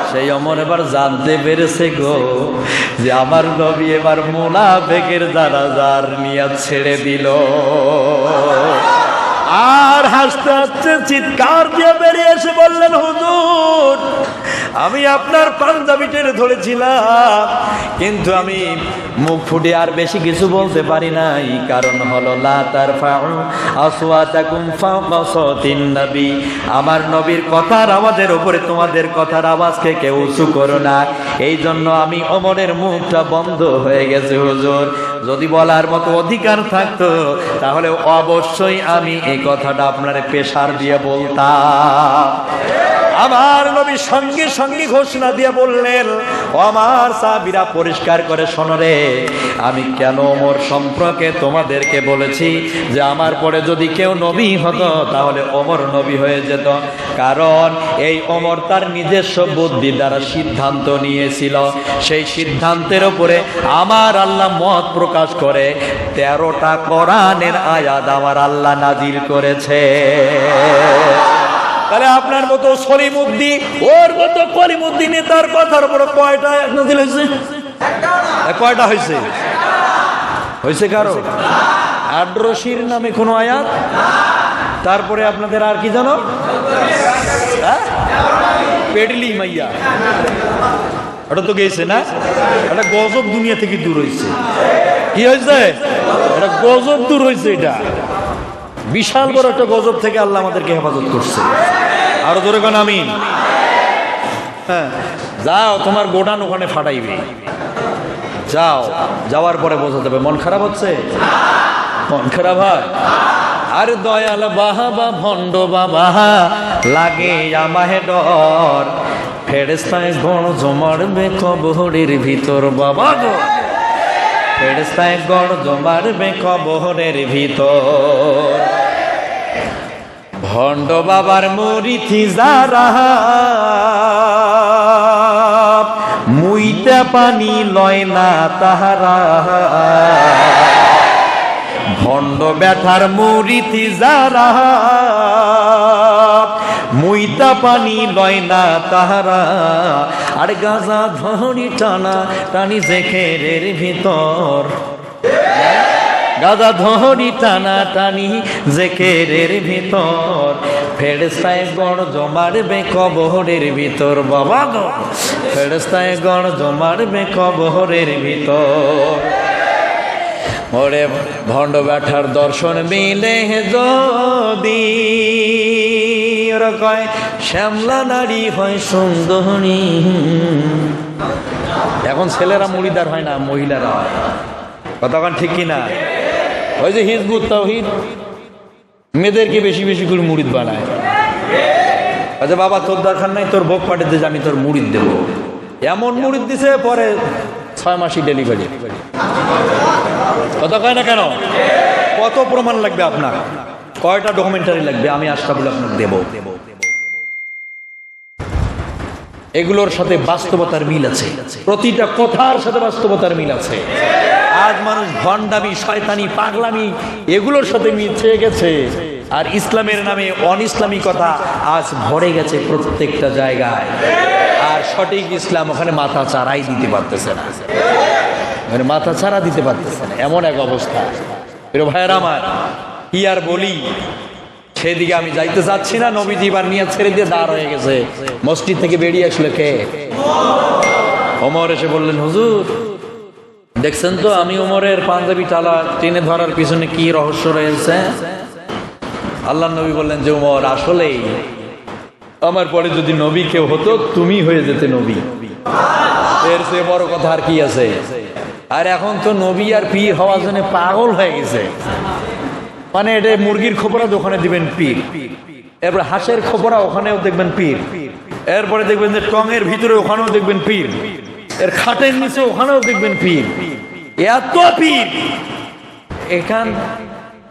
সেই ওমর এবার জানতে পেরেছে গো যে আমার নবী এবার মুনাফিকের জানাজার নিয়াত ছেড়ে দিল। আর হাসতে হাসতে চিৎকার দিয়ে বেরিয়ে এসে বললেন, হুজুর, আমি আপনার পাঞ্জাবি টেনে ধরেছিলাম, কিন্তু আমি মুখ ফুটে আর বেশি কিছু বলতে পারি নাই। কারণ হলো লা তারফাউ আসওয়াতাকুম ফাওকা সাওতিন নবী, আমার নবীর কথার আওয়াজের উপরে তোমাদের কথার আওয়াজকে কেউ উঁচু করো না। এই জন্য আমি ওমরের মুখটা বন্ধ হয়ে গেছে হুজুর। যদি বলার মতো অধিকার থাকতো তাহলে অবশ্যই আমি এই কথাটা আপনার পেশার দিয়ে বলতাম। আমার নবী সঙ্গে সঙ্গে ঘোষণা দিয়ে বললেন, ও আমার সাহাবীরা, পরিষ্কার করে শোনো রে, আমি কেন ওমর সম্পর্কে তোমাদেরকে বলেছি যে আমার পরে যদি কেউ নবী হতো তাহলে ওমর নবী হয়ে যেত। কারণ এই ওমর তার নিজস্ব বুদ্ধি দ্বারা সিদ্ধান্ত নিয়েছিল। সেই সিদ্ধান্তের উপরে আমার আল্লাহ মত প্রকাশ করে 13টা কোরআনের আয়াত আমার আল্লাহ নাজিল করেছে। তাহলে আপনার মতো সলিমুদ্দিন, ওর মতো কলিমুদ্দিন তার কথার উপরে কয়টা আয়াত নাযিল হয়েছে? কয়টা হয়েছে? হয়েছে কারো? আদ্রশির নামে কোনো আয়াত? তারপরে আপনাদের আর কি জানো? পেডলি মাইয়া, ওটা তো গেছে না? এটা গজব দুনিয়া থেকে দূর হয়েছে। কি হয়েছে? এটা গজব দূর হয়েছে। এটা বিশাল বড় একটা গজব থেকে আল্লাহ আমাদেরকে হেফাজত করছে। আরো জোরে কোন আমিন। হ্যাঁ, যাও, তোমার গোডান ওখানে ফাটাইবে, যাও, যাওয়ার পরে বোঝা যাবে। মন খারাপ হচ্ছে? মন খারাপ হয়? আর দয়াল বাবা ভণ্ড বাবা লাগে আমাহে ডর, ফেরেশতায় গণ জমাড়বে কবরের ভিতর। বাবা গো, ফেরেশতায় গণ জমাড়বে কবরের ভিতর। ভণ্ড বাবার মরিথি যারা মুইতে পানি লয় না তাহারা, ভণ্ড ব্যাঠার মরিথি যারা মুইতা পানি লয় না তাহারা। আর গাজা ধরি টানা টানি জেখেরের ভিতর, গাজা ধরি টানা টানি জেখেরের ভিতর। ফেরেশতায় গণ জমাড়বে কবরের ভিতর। বাবা গো, ফেরেশতায় গণ জমাড়বে কবরের ভিতর। ওরে ভণ্ড ব্যাঠার দর্শন মিলে যদি, ওরা কয় শ্যামলা নারী হয় সুন্দরী। এখন ছেলেরা মুড়িদার হয় না, মহিলারা হয়। কতক্ষণ ঠিক কিনা? ওই যে হিজবুত তাওহীদ মেয়েদেরকে বেশি বেশি করে মুড়িদ বানায়। আচ্ছা বাবা, তোর দরকার নাই, তোর ভোগ পাঠিয়ে যে আমি তোর মুড়িদ দেবো। এমন মুড়িদ দিছে, পরে 6 মাসই ডেলিভারি। কথা কয় না কেন? কত প্রমাণ লাগবে আপনার? কয়টা ডকুমেন্টারি লাগবে? আমি আশরাফুল আপনাকে দেব। এগুলোর সাথে বাস্তবতার মিল আছে, প্রতিটা কথার সাথে বাস্তবতার মিল আছে। আজ মানুষ ভণ্ডামি, শয়তানি, পাগলামি এগুলোর সাথে মিশে গেছে, আর ইসলামের নামে অনিসলামিকতা আজ ভরে গেছে প্রত্যেকটা জায়গায়। আর সঠিক ইসলাম ওখানে মাথা চারাই দিতে পারতেছে না, ওখানে মাথা চারা দিতে পারতেছে না, এমন এক অবস্থা। প্রিয় ভাইয়েরা আমার, কি আর বলি, সেদিকে আমি যাইতে চাচ্ছি না। নবীজি এবার নিয়ে ছেড়ে দিয়ে দাঁড় হয়ে গেছে। মসজিদ থেকে বেরিয়ে আসলে কে? ওমর এসে বললেন, হুজুর দেখছেন তো আমি ওমরের পাঞ্জাবি টালা টেনে ধরার পিছনে কি রহস্য রয়েছে? আল্লাহ নবী বললেন যে ওমর, আসলেই আমার পরে যদি নবী কেউ হতো তুমি হয়ে যেতে নবী। এর চেয়ে বড় কথা আর কি আছে? আর এখন তো নবী আর পীর হওয়ার জন্য পাগল হয়ে গেছে। মানে এটা মুরগির খোপরা দোকানে দিবেন পীর, এরপর হাঁসের খোপরা ওখানেও দেখবেন পীর, এরপরে দেখবেন যে টঙের ভিতরে ওখানেও দেখবেন পীর, এর খাটের নিচে ওখানেও দেখবেন পীর। এত পীর! এখান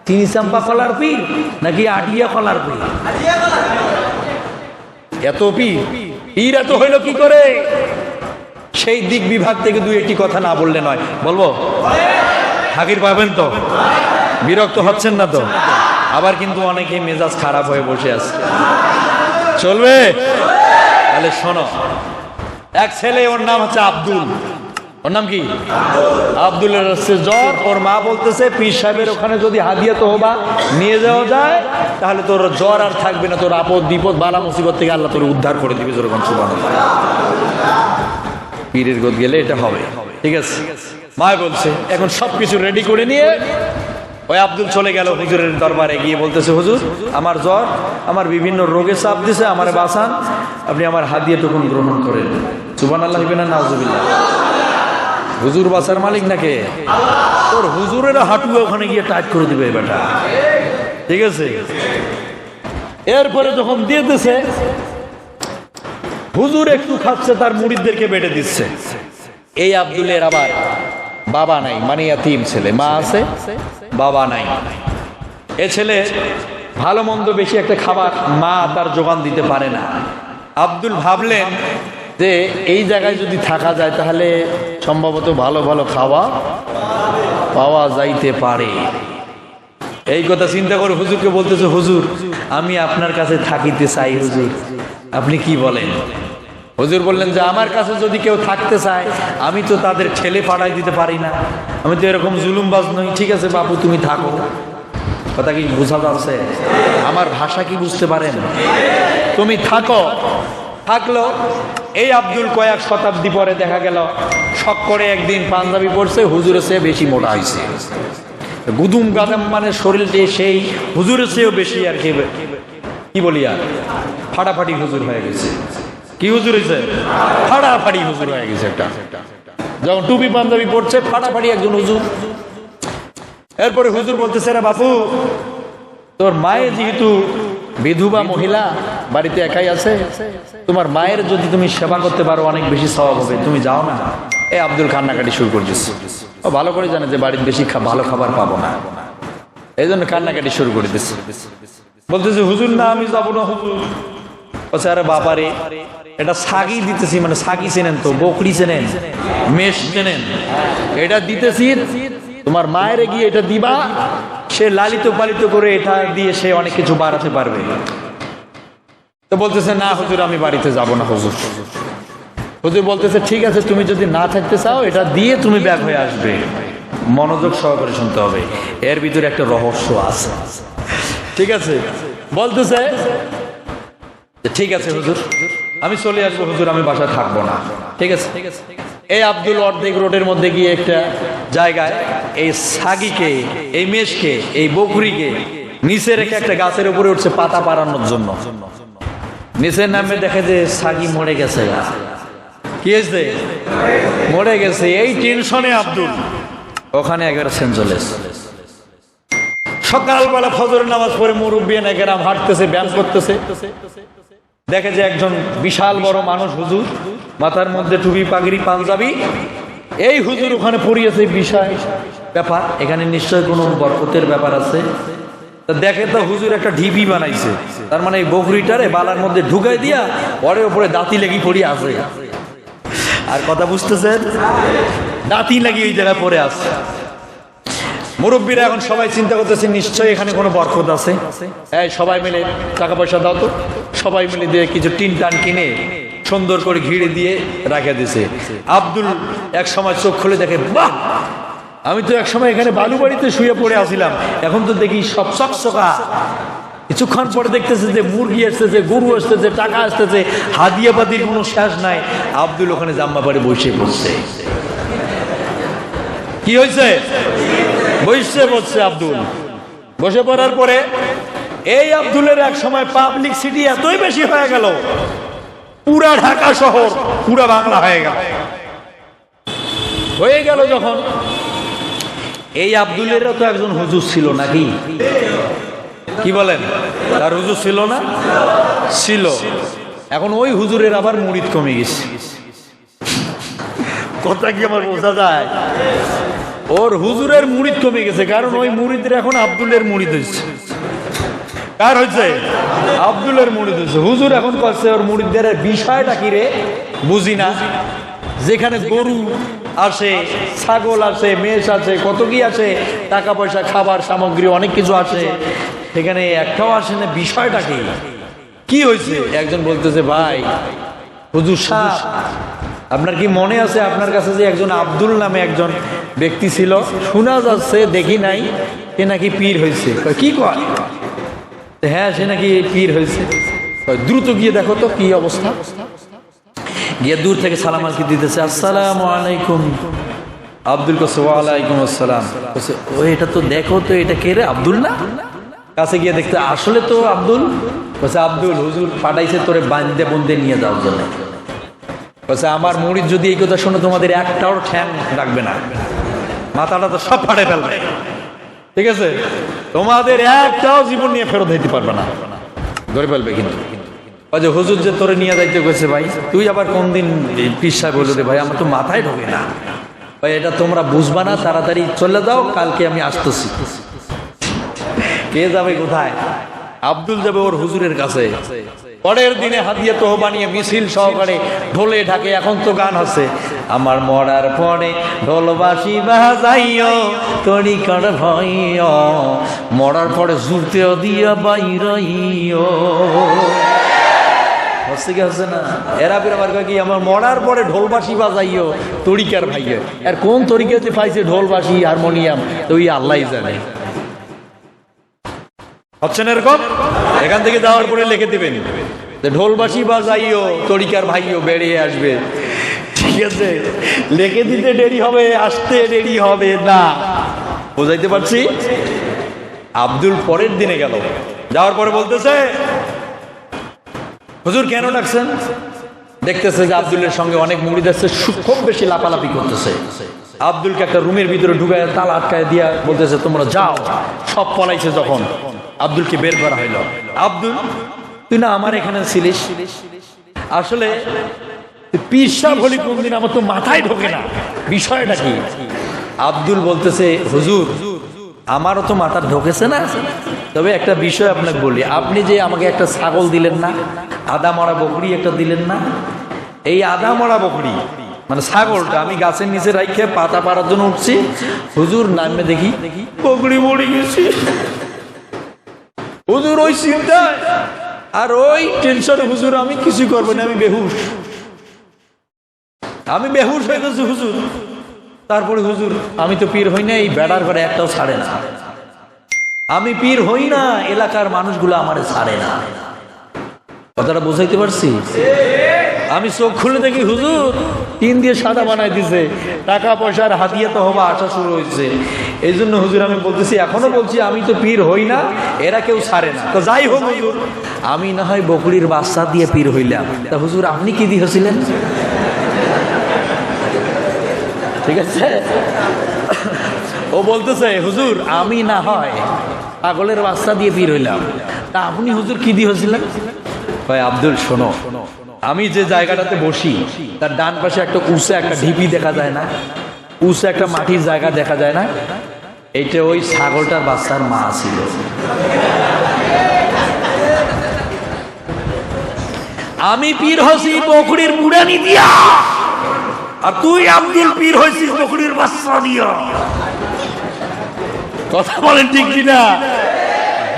চিনি চাম্পা কলার পীর নাকি আটিয়া কলার পীর? এত পীর! পীর এত হইল কি করে? সেই দিক বিভাগ থেকে দুই একটি কথা না বললে নয়। বলবো? হাকির পাবেন তো? বিরক্ত হচ্ছেন না তো? আবার কিন্তু অনেকেই মেজাজ খারাপ হয়ে বসে আছে। চলবে? তাহলে শোনো, এক ছেলে, ওর নাম হচ্ছে আব্দুল। ওর নাম কি? আব্দুলের হচ্ছে জ্বর। ওর মা বলতেছে পীর সাহেবের ওখানে যদি হাদিয়া তো হবা নিয়ে যাওয়া যায় তাহলে তোর জ্বর আর থাকবে না, তোর আপদ বিপদ বালা মুসিবত থেকে আল্লাহ তোর উদ্ধার করে দিবে। যেরকম সুবহানাল্লাহ। পীরের গোদ গেলে এটা হবে, ঠিক আছে? মা বলছে এখন সবকিছু রেডি করে নিয়ে ওই আব্দুল চলে গেল হুজুরের দরবারে, গিয়ে বলতেছে হুজুর আমার জ্বর, আমার বিভিন্ন রোগে চাপ দিছে, আমার বাঁচান, আপনি আমার হাদিয়া টুকুন গ্রহণ করেন। সুবহানাল্লাহ না নাউজুবিল্লাহ। হুজুর বাসার মালিক নাকি? তোর হুজুরের হাঁটু ওখানে গিয়ে টাইট করে দিবে বেটা, ঠিক আছে? এরপরে যখন দিয়ে দিছে, হুজুর একটু খাচ্ছে, তার মুরিদদেরকে বেটে দিচ্ছে। এই আব্দুলের আবার বাবা নাই, মানে ইয়াতীম ছেলে, মা আছে বাবা নাই। এ ছেলে ভালো মন্দ বেশি একটা খাবার মা তার যোগান দিতে পারে না। আব্দুল ভাবলেন যে এই জায়গায় যদি থাকা যায় তাহলে সম্ভবত ভালো ভালো খাওয়া পাওয়া যাইতে পারে। এই কথা চিন্তা করে হুজুরকে বলতেছে, হুজুর আমি আপনার কাছে থাকিতে চাই, হুজুর আপনি কি বলেন? হুজুর বললেন যে আমার কাছে যদি কেউ থাকতে চায় আমি তো তাদের ঠেলে পাঠাই দিতে পারি না, আমি তো এরকম জুলুমবাজ নই। ঠিক আছে বাপু তুমি থাকো। কথা কি বোঝা যাচ্ছে? আমার ভাষা কি বুঝতে পারেন? তুমি থাকো। থাকলো। এই আব্দুল কয়েক শতাব্দী পরে দেখা গেল শখ করে একদিন পাঞ্জাবি পরছে, হুজুরের চেয়ে বেশি মোটা হয়েছে। গুদুম গাদাম মানে শরীরটি সেই হুজুরের চেয়েও বেশি আর কি বলি আর ফাটাফাটি হুজুর হয়ে গেছে। কি হুজুর হয়েছে? ফাটাফাটি হুজুর হয়ে গেছে একটা। যখন টুপি পাঞ্জাবি পড়ছে ফাটাফাটি একজন হুজুর। এরপরে হুজুর বলতেছে, রে বাপু তোর মায়ের যেহেতু বিধবা মহিলা, বাড়িতে একাই আছে, তোমার মায়ের যদি তুমি সেবা করতে পারো অনেক বেশি সওয়াব হবে, তুমি যাও না। এই আব্দুল কান্নাকাটি শুরু করে দিচ্ছে। ও ভালো করে জানে যে বাড়িতে বেশি ভালো খাবার পাবো না, এই জন্য কান্নাকাটি শুরু করে দিচ্ছে। বলতেছে হুজুর না আমি যাবো না হুজুর। বলছে আরে বাবারে এটা সাগি দিতেছি, মানে সাগি চেনেন তো, বকরি চেনেন, মেষ চেনেন, এটা দিতেছি, তোমার মায়ের গিয়ে এটা দিবা, সে লালিত পালিত করে এটা দিয়ে সে অনেক কিছু বাড়াতে পারবে। তো বলতেছে না হুজুর আমি বাড়িতে যাব না হুজুর। হুজুর বলতেছে ঠিক আছে তুমি যদি না থাকতে চাও এটা দিয়ে তুমি ব্যাক হয়ে আসবে। মনোযোগ সহকারে শুনতে হবে, এর ভিতরে একটা রহস্য আছে, ঠিক আছে? বলতেছে ঠিক আছে হুজুর আমি চলে আসবো, হুজুর আমি বাসায় থাকবো না, ঠিক আছে? এই আব্দুল অর্ধেক রোডের মধ্যে গিয়ে একটা জায়গায় এই সাগিকে, এই মেষকে, এই বকরিকে নিচে রেখে একটা গাছের উপরে উঠছে পাতা পাড়ানোর জন্য। নিচের নামে দেখে যে সাগি মরে গেছে। কি হয়েছে? মরে গেছে। এই টেনশনে আব্দুল ওখানে একবার চলে এসেছে। সকালবেলা ফজরের নামাজ পড়ে মুরব্বিয়ান একরাম হাঁটতেছে, ব্যায়াম করতেছে, দেখে যে একজন বিশাল বড় মানুষ হুজুর, মাথার মধ্যে টুপি পাগড়ি পাঞ্জাবি, এই হুজুর ওখানে পড়িয়েছে। বিষয় ব্যাপার, এখানে নিশ্চয় কোনো বরকতের ব্যাপার আছে। দেখে তো হুজুর একটা ঢিপি বানাইছে, তার মানে এই বকরিটারে বালার মধ্যে ঢুকাই দিয়া পরে ওপরে দাঁতি লেগে পড়িয়ে আছে। আর কথা বুঝতেছেন? দাঁতি লাগিয়ে ওই জায়গায় পড়ে আছে। মুরব্বীরা এখন সবাই চিন্তা করতেছে নিশ্চয়ই এখানে কোনো বরকত আছে। এই সবাই মিলে টাকা পয়সা দাও তো। সবাই মিলে দিয়ে কিছু টিন টান কিনে সুন্দর করে ঘিরে দিয়ে রাখা দিছে। আব্দুল এক সময় চোখ খুলে দেখে, বাহ আমি তো এক সময় এখানে বালু বাড়িতে শুয়ে পড়ে আসছিলাম, এখন তো দেখি সব চকচকা। কিছুক্ষণ পরে দেখতেছে যে মুরগি আসতেছে, গরু আসতেছে, টাকা আসতেছে, হাদিয়া পাতির কোনো শেষ নাই। আব্দুল ওখানে জাম্মা পাড়ে বসে পড়ছে। কি হয়েছে? বসছে আব্দুল। বসে পড়ার পরে এই আব্দুলের এক সময় পাবলিসিটি এতই বেশি হয়ে গেল, পুরা ঢাকা শহর, পুরা বাংলা হয়ে গেল যখন। এই আব্দুলেরও তো একজন হুজুর ছিল নাকি? কি বলেন? তার হুজুর ছিল না? ছিল। এখন ওই হুজুরের আবার মুরিদ কমে গেছে। কথা কি আমার বোঝা যায়? ওর হুজুরের মুরিদ কমে গেছে, কারণ ওই মুরিদের এখন আব্দুলের মুরিদ হয়েছে। কার হয়েছে? আব্দুলের মুরিদ হয়েছে। হুজুর এখন করছে ওর মুরিদদের বিষয়টা কি রে বুঝি না। যেখানে গরু আসে, ছাগল আসে, মেষ আছে, কত কি আসে, টাকা পয়সা, খাবার সামগ্রী, অনেক কিছু আসে, সেখানে একটাও আসে না। বিষয়টা কি হয়েছে? একজন বলতেছে, ভাই হুজুর সাহেব, আপনার কি মনে আছে আপনার কাছে যে একজন আব্দুল নামে একজন ব্যক্তি ছিল? শোনা যাচ্ছে, দেখি নাই, সে নাকি পীর হয়েছে। কি কয়? হ্যাঁ, সে নাকি পীর হয়েছে। দ্রুত গিয়ে দেখো তো কি অবস্থা। গিয়ে দূর থেকে সালাম আলকি দিতেছে, আসসালামু আলাইকুম। আব্দুল কাছে ওয়ালাইকুম আসসালাম। ও এটা তো দেখো তো, এটা কে রে? আব্দুল না? কাছে গিয়ে দেখতে, আসলে তো আব্দুল। বলছে, আব্দুল, হুজুর পাঠাইছে তোরে বান্ধে বন্ধে নিয়ে যাওয়ার জন্য। বলছে, আমার মুরিদ যদি এই কথা শোনো, তোমাদের একটাও ঠ্যাং রাখবে না, মাথাটা তো সব ফাটে ফেলবে। ঠিক আছে? তোমাদের একটাও জীবন নিয়ে ফেরত দিতে পারবে না, ধরে ফেলবে। কিন্তু হুজুর যে তোরে নিয়ে যাইতে গেছে, ভাই তুই আবার কোন দিন পীর সাহেব বললো রে? ভাই আমার তো মাথায় ঢোকে না ভাই, এটা তোমরা বুঝবা না, তাড়াতাড়ি চলে যাও, কালকে আমি আসতেছি। কে যাবে কোথায়? আব্দুল যাবে ওর হুজুরের কাছে। পরের দিনে হাদিয়া তহবা নিয়ে মিছিল সহকারে ঢোলে ঢাকে। এখন তো গান আছে, আমার মরার পরে ঢোলবাসি বাজাইও তরিকার ভাইও, মরার পরে জুতেও দিয়া বাইরাইও। হচ্ছে না? এরা ফির আবার কি, আমার মরার পরে ঢোলবাসি বাজাইও তরিকার ভাইও। আর কোন তরিকাতে পাইছে ঢোলবাসি, হারমোনিয়াম, তো ওই আল্লাহ জানে। হচ্ছে না এরকম? এখান থেকে যাওয়ার পরে লিখে দিবেন, ঢোলবাসি বাজাইও তরিকার ভাইও বেরিয়ে আসবে। ঠিক আছে? লিখে দিতে দেরি হবে, আসতে দেরি হবে না। বুঝাইতে পারছি? আব্দুল পরের দিনে গেল, যাওয়ার পরে বলতেছে, হুজুর কেন ডাকছেন? দেখতেছে যে আব্দুলের সঙ্গে অনেক মুরিদ আছে, খুব বেশি লাপালাপি করতেছে। আব্দুলকে একটা রুমের ভিতরে ঢুকায় তালা আটকায় দিয়া বলতেছে, তোমরা যাও। সব পলাইছে যখন আব্দুলকে বের করা হইল। আব্দুল, তুই না আমার এখানে ছিলিস, আসলে পীর সাহেব হলি কোনদিন, আমার তো মাথায় ঢোকে না, বিষয়টা কি? আব্দুল বলতেছে, হুজুর আমারও তো মাথা ঢোকেছে না, তবে একটা বিষয় আপনাকে বলি। আপনি যে আমাকে একটা ছাগল দিলেন না, আদা মরা বকরি একটা দিলেন না, এই আদা মরা বকরি মানে ছাগলটা আমি গাছের নিচে রাখে পাতা পাড়ার জন্য উঠছি, হুজুর নামে দেখি বকরি মরে গেছি। হুজুর ওই চিন্তায় আর ওই টেনশনে হুজুর আমি কিছু করবো না, আমি বেহুশ হয়ে গেছি হুজুর। তারপরে হুজুর, আমি তো পীর হই না, এই বেড়ার ঘরে একটাও ছাড়ে না, আমি পীর হই না, এলাকার মানুষগুলো আমারে ছাড়ে না। কথাটা বুঝাইতে পারছি? আমি চোখ খুলে দেখি হুজুর টিন দিয়ে সাদা বানাই দিছে, টাকা পয়সার হাদিয়া তো হবা আসা শুরু হয়েছে। এই জন্য হুজুর আমি বলতেছি, এখনো বলছি, আমি তো পীর হই না, এরা কেউ ছাড়ে না। তো যাই হোক হুজুর, আমি না হয় বকরির বাচ্চা দিয়ে পীর হইলাম, তা হুজুর আপনি কি দিয়েছিলেন? ঠিক আছে? ও বলতেছে, হুজুর আমি না হয় পাগলের বাচ্চা দিয়ে পীর হইলাম, তা আপনি হুজুর কি দিয়েছিলেন? ভাই আব্দুল শোনো, আমি যে জায়গাটাতে বসি তার ডান পাশে একটা উঁচু একটা ঢিপি দেখা যায় না, উঁচু একটা মাটির জায়গা দেখা যায় না, এইটা ওই ছাগলটার বাচ্চার মা ছিল। আমি পীর হইছি বকরির বুড়ানি দিয়া, আর তুই আব্দুল পীর হইছিস বকরির বাচ্চা দিয়া। কথা বলেন ঠিক কিনা?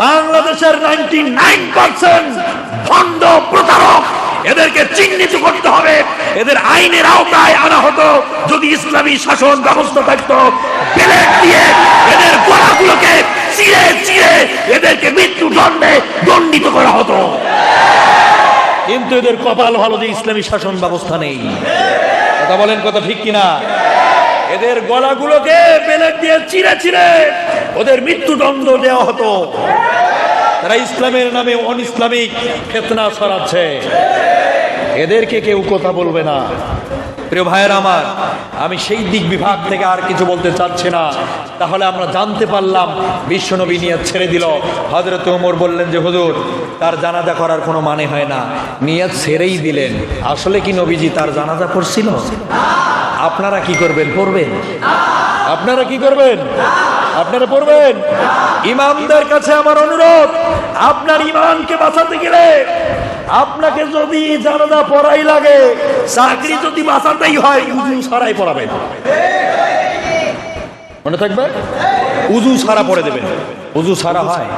বাংলাদেশের 99% ভণ্ড প্রতারক, এদেরকে চিহ্নিত করতে হবে, এদের আইনের আওতায় আনা হতো। যদি ইসলামী শাসন ব্যবস্থা থাকতো, বেলেট দিয়ে এদের গলাগুলোকে চিরে চিরে এদেরকে মৃত্যু দণ্ডে দণ্ডিত করা হতো। কিন্তু এদের কপাল ভালো যে ইসলামী শাসন ব্যবস্থা নেই। কথা বলেন, কথা ঠিক কিনা? এদের গলাগুলোকে বেলেট দিয়ে চিরে চিরে ওদের মৃত্যুদণ্ড দেওয়া হতো। তারা ইসলামের নামে অন ইসলামিক ফিতনা ছড়াচ্ছে, এদেরকে কেউ কথা বলবে না। প্রিয় ভাইয়ের আমার, আমি সেই দিক বিভাগ থেকে আর কিছু বলতে চাচ্ছি না। তাহলে আমরা জানতে পারলাম বিশ্বনবী নিয়ত ছেড়ে দিল। হযরত ওমর বললেন যে হুজুর, তার জানাজা করার কোনো মানে হয় না, নিয়ত ছেড়েই দিলেন। আসলে কি নবীজি তার জানাজা পড়ছিল? আপনারা কি করবেন? পড়বেন? আপনারা কি করবেন? আপনারা পড়বেন? ইমামদের কাছে আমার অনুরোধ, আপনার ইমানকে বাঁচাতে গেলে আপনাকে যদি জানাজা পড়াই লাগে, চাকরি যদি বাঁচাতেই হয়, উজু ছাড়াই পড়াবেন। মনে থাকবে, উজু ছাড়া পড়ে দেবেন। উজু ছাড়া হয়?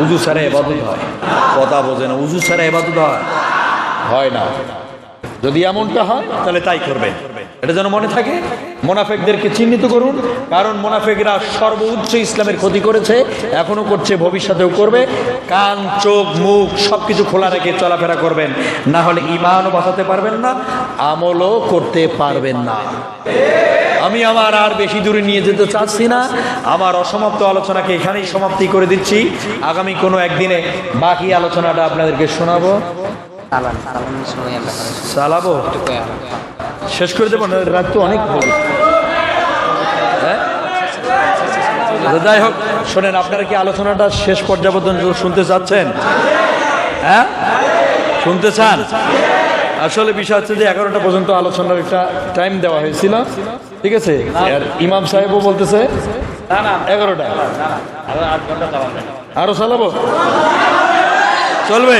উজু ছাড়া ইবাদত হয়? কথা বোঝে না। উজু ছাড়া ইবাদত হয় না। যদি এমনটা হয় তাহলে তাই করবেন, এটা যেন মনে থাকে। মুনাফিকদেরকে চিহ্নিত করুন, কারণ মুনাফিকরা সর্বোচ্চ ইসলামের ক্ষতি করেছে, এখনো করছে, ভবিষ্যতেও করবে। কান, চোখ, মুখ সবকিছু খোলা রেখে চলাফেরা করবেন, না হলে ঈমানও বাঁচাতে পারবেন না, আমলও করতে পারবেন না। আমি আমার আর বেশি দূরে নিয়ে যেতে চাচ্ছি না। আমার অসমাপ্ত আলোচনাকে এখানেই সমাপ্তি করে দিচ্ছি। আগামী কোনো একদিনে বাকি আলোচনাটা আপনাদেরকে শোনাবো। চালাবো, শেষ করে দেবো, রাত তো অনেক হয়ে গেছে। যাই হোক, শোনেন, আপনারা কি আলোচনাটা শেষ পর্যায়ে পর্যন্ত শুনতে চাচ্ছেন? হ্যাঁ, শুনতে চান? আসলে বিষয় হচ্ছে যে 11টা পর্যন্ত আলোচনার একটা টাইম দেওয়া হয়েছিল, ঠিক আছে? আর ইমাম সাহেবও বলতেছে 11টা, আরো চালাবো। চলবে,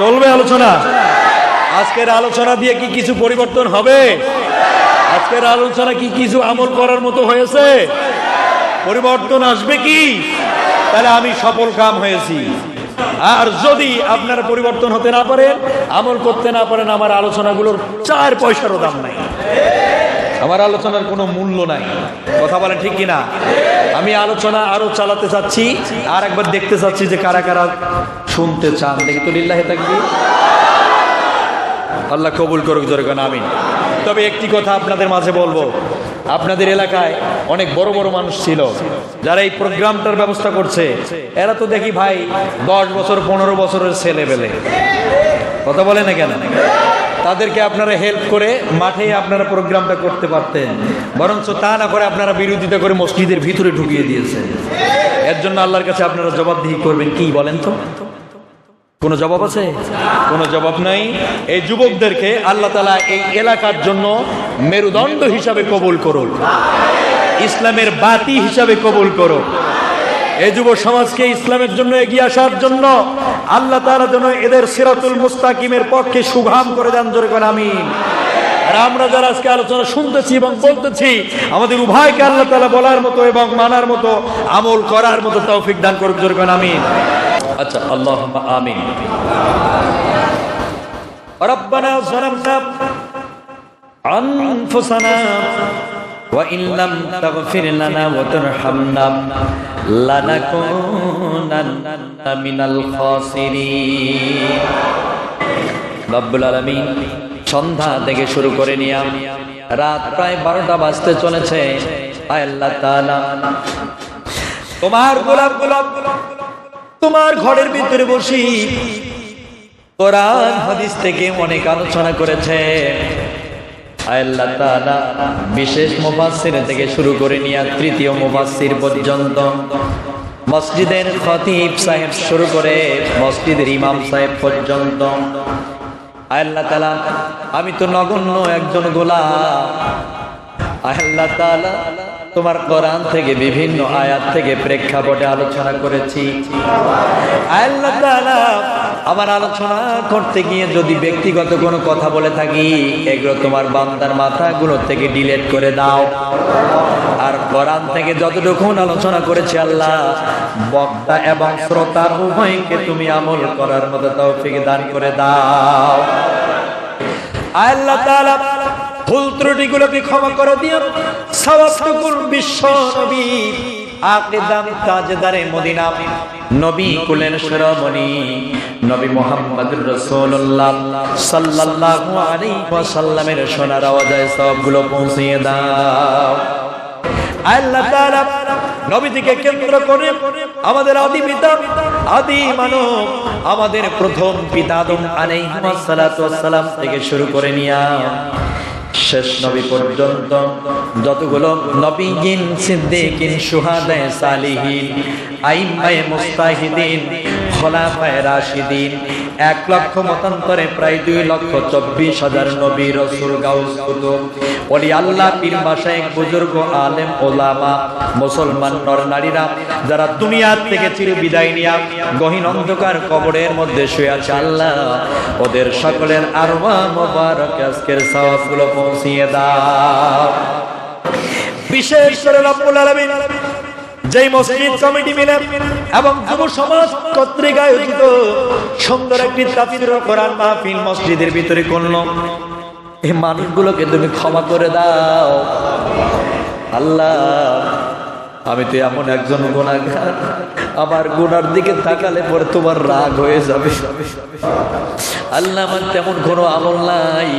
চলবে আলোচনা। আজকের আলোচনা দিয়ে কি কিছু পরিবর্তন হবে? আজকের আলোচনা কি কিছু আমল করার মতো হয়েছে? পরিবর্তন আসবে কি? তাহলে আমি সফল কাম হয়েছি। আর যদি আপনারা পরিবর্তন হতে না পারেন, আমল করতে না পারেন, আমার আলোচনাগুলোর 4 পয়সারও দাম নাই, আমার আলোচনার কোনো মূল্য নাই। কথা বলেন ঠিক কিনা? আমি আলোচনা আরো চালাতে চাচ্ছি, আর একবার দেখতে চাচ্ছি যে কারা কারা শুনতে চান। দেখি তো, লিল্লাহি তাকবীর। আল্লাহ কবুল করুক, জোরে কোন আমিন। তবে একটি কথা আপনাদের মাঝে বলবো, আপনাদের এলাকায় অনেক বড় বড় মানুষ ছিল যারা এই প্রোগ্রামটার ব্যবস্থা করছে। এরা তো দেখি ভাই 10 বছর 15 বছরের ছেলে বেলে, কথা বলে না কেন? তাদেরকে আপনারা হেল্প করে মাঠে আপনারা প্রোগ্রামটা করতে পারতেন, বরঞ্চ তা না করে আপনারা বিরোধিতা করে মসজিদের ভিতরে ঢুকিয়ে দিয়েছেন। এর জন্য আল্লাহর কাছে আপনারা জবাবদিহি করবেন। কি বলেন তো? কোনো জবাব আছে? কোনো জবাব নাই। এই যুবকদেরকে আল্লাহ তাআলা এই এলাকার জন্য মেরুদণ্ড হিসাবে কবুল করুন, ইসলামের বাতি হিসাবে কবুল করুন। এই যুব সমাজকে ইসলামের জন্য এগিয়ে আসার জন্য আল্লাহ তাআলা যেন এদের সিরাতুল মুস্তাকিমের পক্ষে সুগম করে দেন, জোরে কোন আমিন। আর আমরা যারা আজকে আলোচনা শুনতেছি এবং বলতেছি, আমাদের উভয়কে আল্লাহ তাআলা বলার মতো এবং মানার মতো, আমল করার মতো তৌফিক দান করুক, জোরে কোন আমিন। আচ্ছা, আল্লাহুম্মা আমিন। রব্বানা যালামনা আনফুসানা ওয়া ইন লাম তাগফির লানা ওয়া তারহামনা লানাকুনান্না মিনাল খাসিরিন। রব্বুল আলামিন, সন্ধ্যা থেকে শুরু করে নিয়ে রাত প্রায় 12টা বাজতে চলেছে। আয় আল্লাহ তাআলা, তোমার গোলাপ তোমার ঘরের ভিতরে বসি কোরআন হাদিস থেকে অনেক আলোচনা করেছে। আল্লাহ তাআলা বিশেষ মুফাসসির থেকে শুরু করে নিয়ে তৃতীয় মুফাসসির পর্যন্ত, মসজিদের খতিব সাহেব শুরু করে মসজিদের ইমাম সাহেব পর্যন্ত, আল্লাহ তাআলা আমি তো নগণ্য একজন গোলাম। আল্লাহ তাআলা তোমার কোরআন থেকে বিভিন্ন আয়াত থেকে প্রেক্ষাপটে আলোচনা করেছি। আল্লাহ তাআলা আমার আলোচনা করতে গিয়ে যদি ব্যক্তিগত কোনো কথা বলে থাকি, এগুলো তোমার বান্দার মাথাগুলো থেকে ডিলিট করে দাও। আর কোরআন থেকে যতটুকু আলোচনা করেছি আল্লাহ, বক্তা এবং শ্রোতা উভয়কে তুমি আমল করার মতো তৌফিক দান করে দাও। আল্লাহ তাআলা ভুল ত্রুটিগুলোকে ক্ষমা করে দিও। সওয়াবটুকুর বিশ্ব নবী আকদাম তাজদারে মদিনা নবী কুলের শিরোমণি নবী মুহাম্মদুর রাসূলুল্লাহ সাল্লাল্লাহু আলাইহি ওয়াসাল্লামের সোনার আওয়াজে সবগুলো পৌঁছিয়ে দাও। আল্লাহ তাআলা নবীকে কেন্দ্র করে আমাদের আদি পিতা আদি মানব আমাদের প্রথম পিতা আদম আলাইহিস সালাতু ওয়াস সালাম থেকে শুরু করে নিয়া শেষ নবী পর্যন্ত যতগুলো নবীগণ সিদ্দিকিন শুহাদায়ে সালিহিন আইম্মায়ে মুস্তাহিদিন খোলাফায়ে রাশিদিন 1 লক্ষ মতান্তরে প্রায় 2,24,000 নবী রাসূল গাউস কুতুব ওলি আল্লাহ পীর মাশায়েখ বুজুর্গ আলেম ওলামা মুসলমান নর নারীরা যারা দুনিয়া থেকে চির বিদায় নিয়া গহীন অন্ধকার কবরের মধ্যে শুয়ে আছে আল্লাহ ওদের সকলের আরওয়াহ মোবারক আজকের সওয়াবগুলো পৌঁছিয়ে দাও। বিশেষ করে রব্বুল আলামিন যেই মসজিদ কমিটি মিলে এবং যুব সমাজ কর্তৃক আয়োজিত সুন্দর একটি তাফসীরুল কোরআন মাহফিল মসজিদের ভিতরে করল, এই মানুষগুলোকে তুমি ক্ষমা করে দাও আল্লাহ। আমি তো এমন একজন গুনাহগার, আমার গুনার দিকে তাকালে পরে তোমার রাগ হয়ে যাবে আল্লাহ। আমার তেমন কোনো আমল নাই,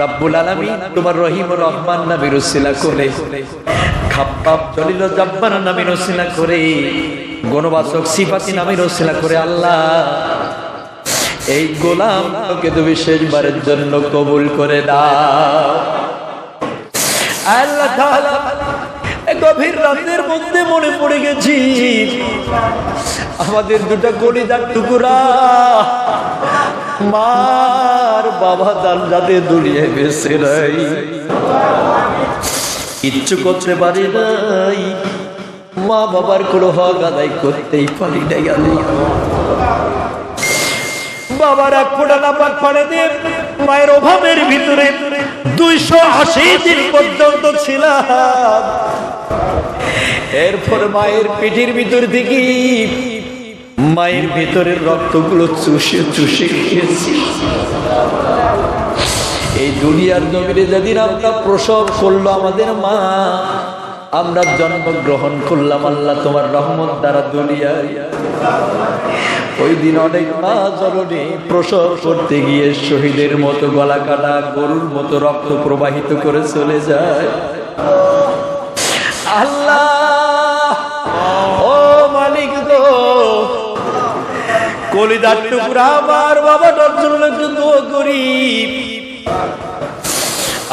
রব্বুল আলামিন তোমার রহিম ও রহমান নামের উসিলা করে, খাব্বাব জলিল ও জব্বার নামের উসিলা করে, গুণবাচক সিফাতি নামের উসিলা করে আল্লাহ এই গোলামকে তুমি শেষবারের জন্য কবুল করে দাও আল্লাহ তাআলা। গভীর রাতের মধ্যে মনে পড়ে গেছি আমাদের দুটা কলিজার টুকরা মার বাবা দান যাতে দুনিয়ায় বেঁচে নাই, কিচ্ছু করতে পারি নাই, মা বাবার কোনো হক আদায় করতেই পারি নাই। বাবার এক ফোঁটা নাপাক পানি দিয়ে মায়ের অভাবের ভিতরে 280 দিন পর্যন্ত ছিলাম। এরপর মায়ের পেটের ভিতর থেকে মায়ের ভিতরের রক্তগুলো চুষে চুষে খেয়েছি। এই দুনিয়ার জমিনে যেদিন আমরা প্রসব করলো আমাদের মা, আমরা জন্মগ্রহণ করলাম আল্লাহ তোমার রহমত দ্বারা দুনিয়ায়। ওই দিন অনেক মা জননী প্রসব করতে গিয়ে শহীদের মতো গলা কাটা, গরুর মতো রক্ত প্রবাহিত করে চলে যায়। আল্লাহ ও মালিক গো, কলিজার টুকরা আমার বাবাটার জন্য একটু দোয়া করি।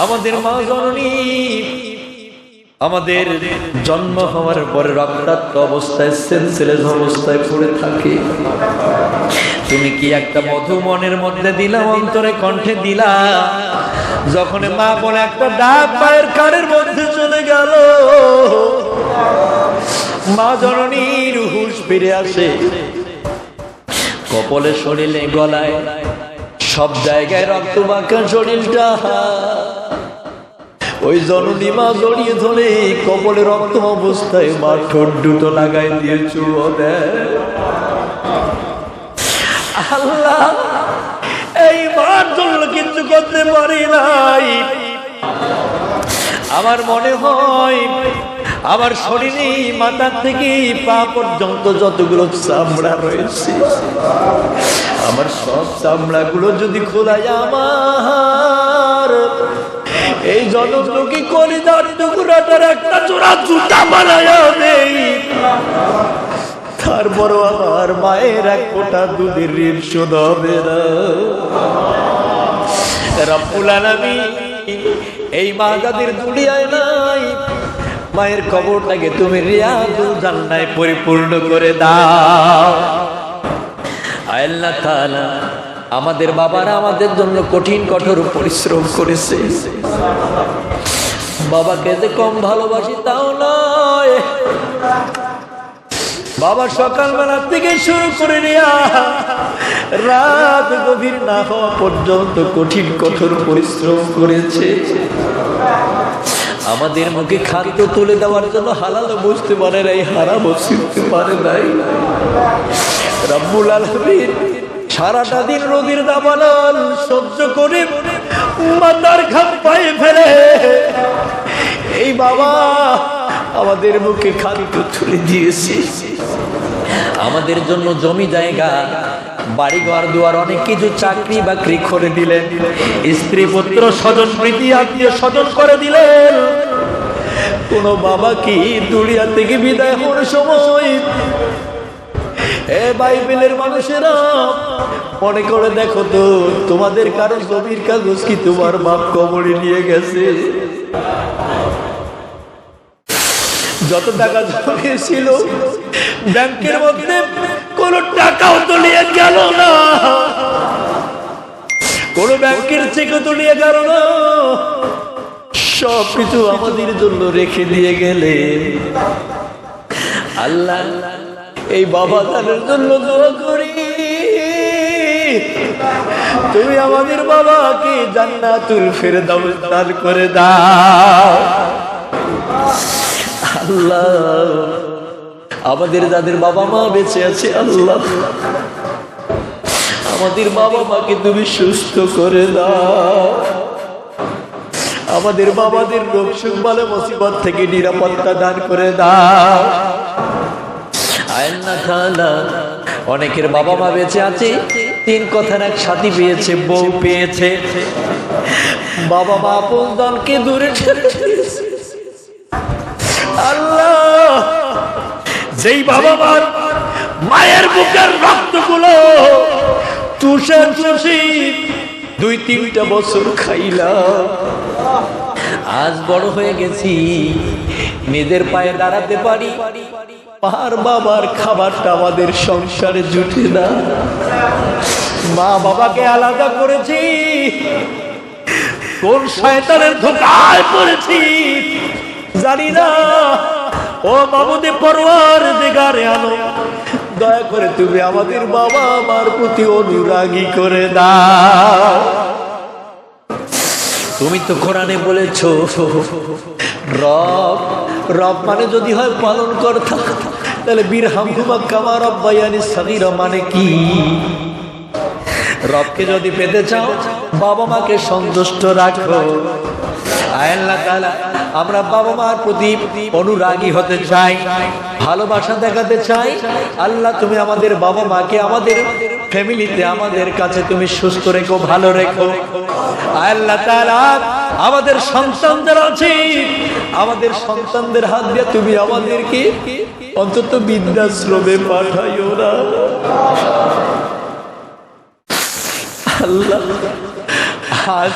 আমাদের মা জননী আমাদের জন্ম হওয়ার পরে রক্তাক্ত অবস্থায় সেন্সলেস অবস্থায় পড়ে থাকে, তুমি কি একটা মধু মনের মধ্যে দিলা, অন্তরে কণ্ঠে দিলা। যখন মা বলে একটা ডাক পায়ের কানের মধ্যে চলে গেল, মা জননীর হুঁশ ফিরে আসে। কপালে, শরীরে, গলায় সব জায়গায় রক্ত মাখা শরীরটা, ওই জননী মা জড়িয়ে ধরে কপালে রক্ত অবস্থায় মা ঠোঁট দুটো লাগাই দিয়ে চুমো দেয়। আল্লাহ এই মার জন্য কিছু করতে পারি নাই। আমার মনে হয় আমার শরীরে মাথা থেকে পা পর্যন্ত যতগুলো চামড়া রয়েছে, আমার সব চামড়াগুলো যদি খোলাই আমার এই জনমকে কলিজার টুকরাটার একটা জোড়া জুতা বানায়া দেই, তারপরও আমার মায়ের এক ফোঁটা দুধের ঋণ শোধ হবে না। রব্বুল আলামিন এই মা যাদের দুনিয়ায় নাই, মায়ের কবরটাকে তুমি রিয়াজুল জান্নাতে পরিপূর্ণ করে দাও। আল্লাহ তাআলা আমাদের বাবারা আমাদের জন্য কঠিন কঠোর পরিশ্রম করেছে। বাবাকে যে কম ভালোবাসি তাও নয়, বাবা সকালবেলা থেকে শুরু করে নিয়া রাত গভীর না হওয়া পর্যন্ত কঠিন কঠোর পরিশ্রম করেছে। আমাদের মুখে খাদ্য তুলে দেওয়ার জন্য হালাল বুঝতে পারে নাই, হারাম বুঝতে পারে নাই। রব্বুল আলামিন সারাটা দিন রোদের দাবানল সহ্য করে মাথার ঘাম পায়ে ফেলে এই বাবা আমাদের মুখে খাদ্য তুলে দিয়েছে, আমাদের জন্য জমি জায়গা বাড়ি ঘর দুয়ার অনেক কিছু চাকরি বাকরি করে দিলেন, স্ত্রী পুত্র স্বজন প্রীতি আত্মীয় স্বজন করে দিলেন। কোন বাবা কি দুনিয়া থেকে বিদায় হওয়ার সময় বাইবেলের মানুষেরা মনে করে দেখো তো, তোমাদের কারো জমির কাগজ কি তোমার বাপ কবরে নিয়ে গেছে? যত টাকা জমিয়েছিল ব্যাংকের মধ্যে কোন টাকাও তো নিয়ে গেল না, কোন ব্যাংকের চেকও তো নিয়ে গেল না, সবকিছু আমাদের জন্য রেখে দিয়ে গেলে। আল্লাহ এই বাবা তাদের জন্য দোয়া করি, তুমি আমাদের বাবাকে জান্নাতুল ফেরদাউস দান করে দাও। আল্লাহ আমাদের যাদের বাবা মা বেঁচে আছে, আল্লাহ আমাদের বাবা মাকে তুমি সুস্থ করে দাও, আমাদের বাবাদের রোগ সুখ বালা মুসিবত থেকে নিরাপত্তা দান করে দাও। আল্লাহ তাআলা অনেকের বাবা মা বেঁচে আছে, তিন কথার এক সাথী পেয়েছে, বউ পেয়েছে, বাবা মা আপন দলকে দূরে ঠেলে দিয়েছে। আল্লাহ যেই বাবা মার মায়ের বুকের রক্তগুলো চুষে চুষে 2-3টা বছর খাইলাম, আজ বড় হয়ে গেছি, নিজের পায়ে দাঁড়াতে পারি, আর বাবার খাবারটা আমাদের সংসারে জুটে না। মা বাবাকে আলাদা করেছি, কোন শয়তানের ধোঁকায় পড়েছি জানি না। ও মাবুদে পরওয়ারদিগারে আলো, দয়া করে তুমি আমাদের বাবা মার প্রতি অনুরাগী করে দাও। তুমি তো কোরআনে বলেছো রব, রব মানে যদি হয় পালন কর্তা, তাহলে বিরহামহুমা কামা রাব্বায়ানি সগীরা মানে কি? রবকে যদি পেতে চাও বাবা মাকে সন্তুষ্ট রাখো। আল্লাহ তাআলা আমরা বাবা মার প্রতি অনুরাগী হতে চাই, ভালোবাসা দেখাতে চাই। আল্লাহ তুমি আমাদের বাবা মাকে আমাদের ফ্যামিলিতে আমাদের কাছে তুমি সুস্থ রেখো, ভালো রেখো। আল্লাহ তাআলা আমাদের সন্তানদের আছে, আমাদের সন্তানদের হাত দিয়ে তুমি আমাদেরকে অন্তত বৃদ্ধাশ্রমে পাঠাইও না। আল্লাহ আজ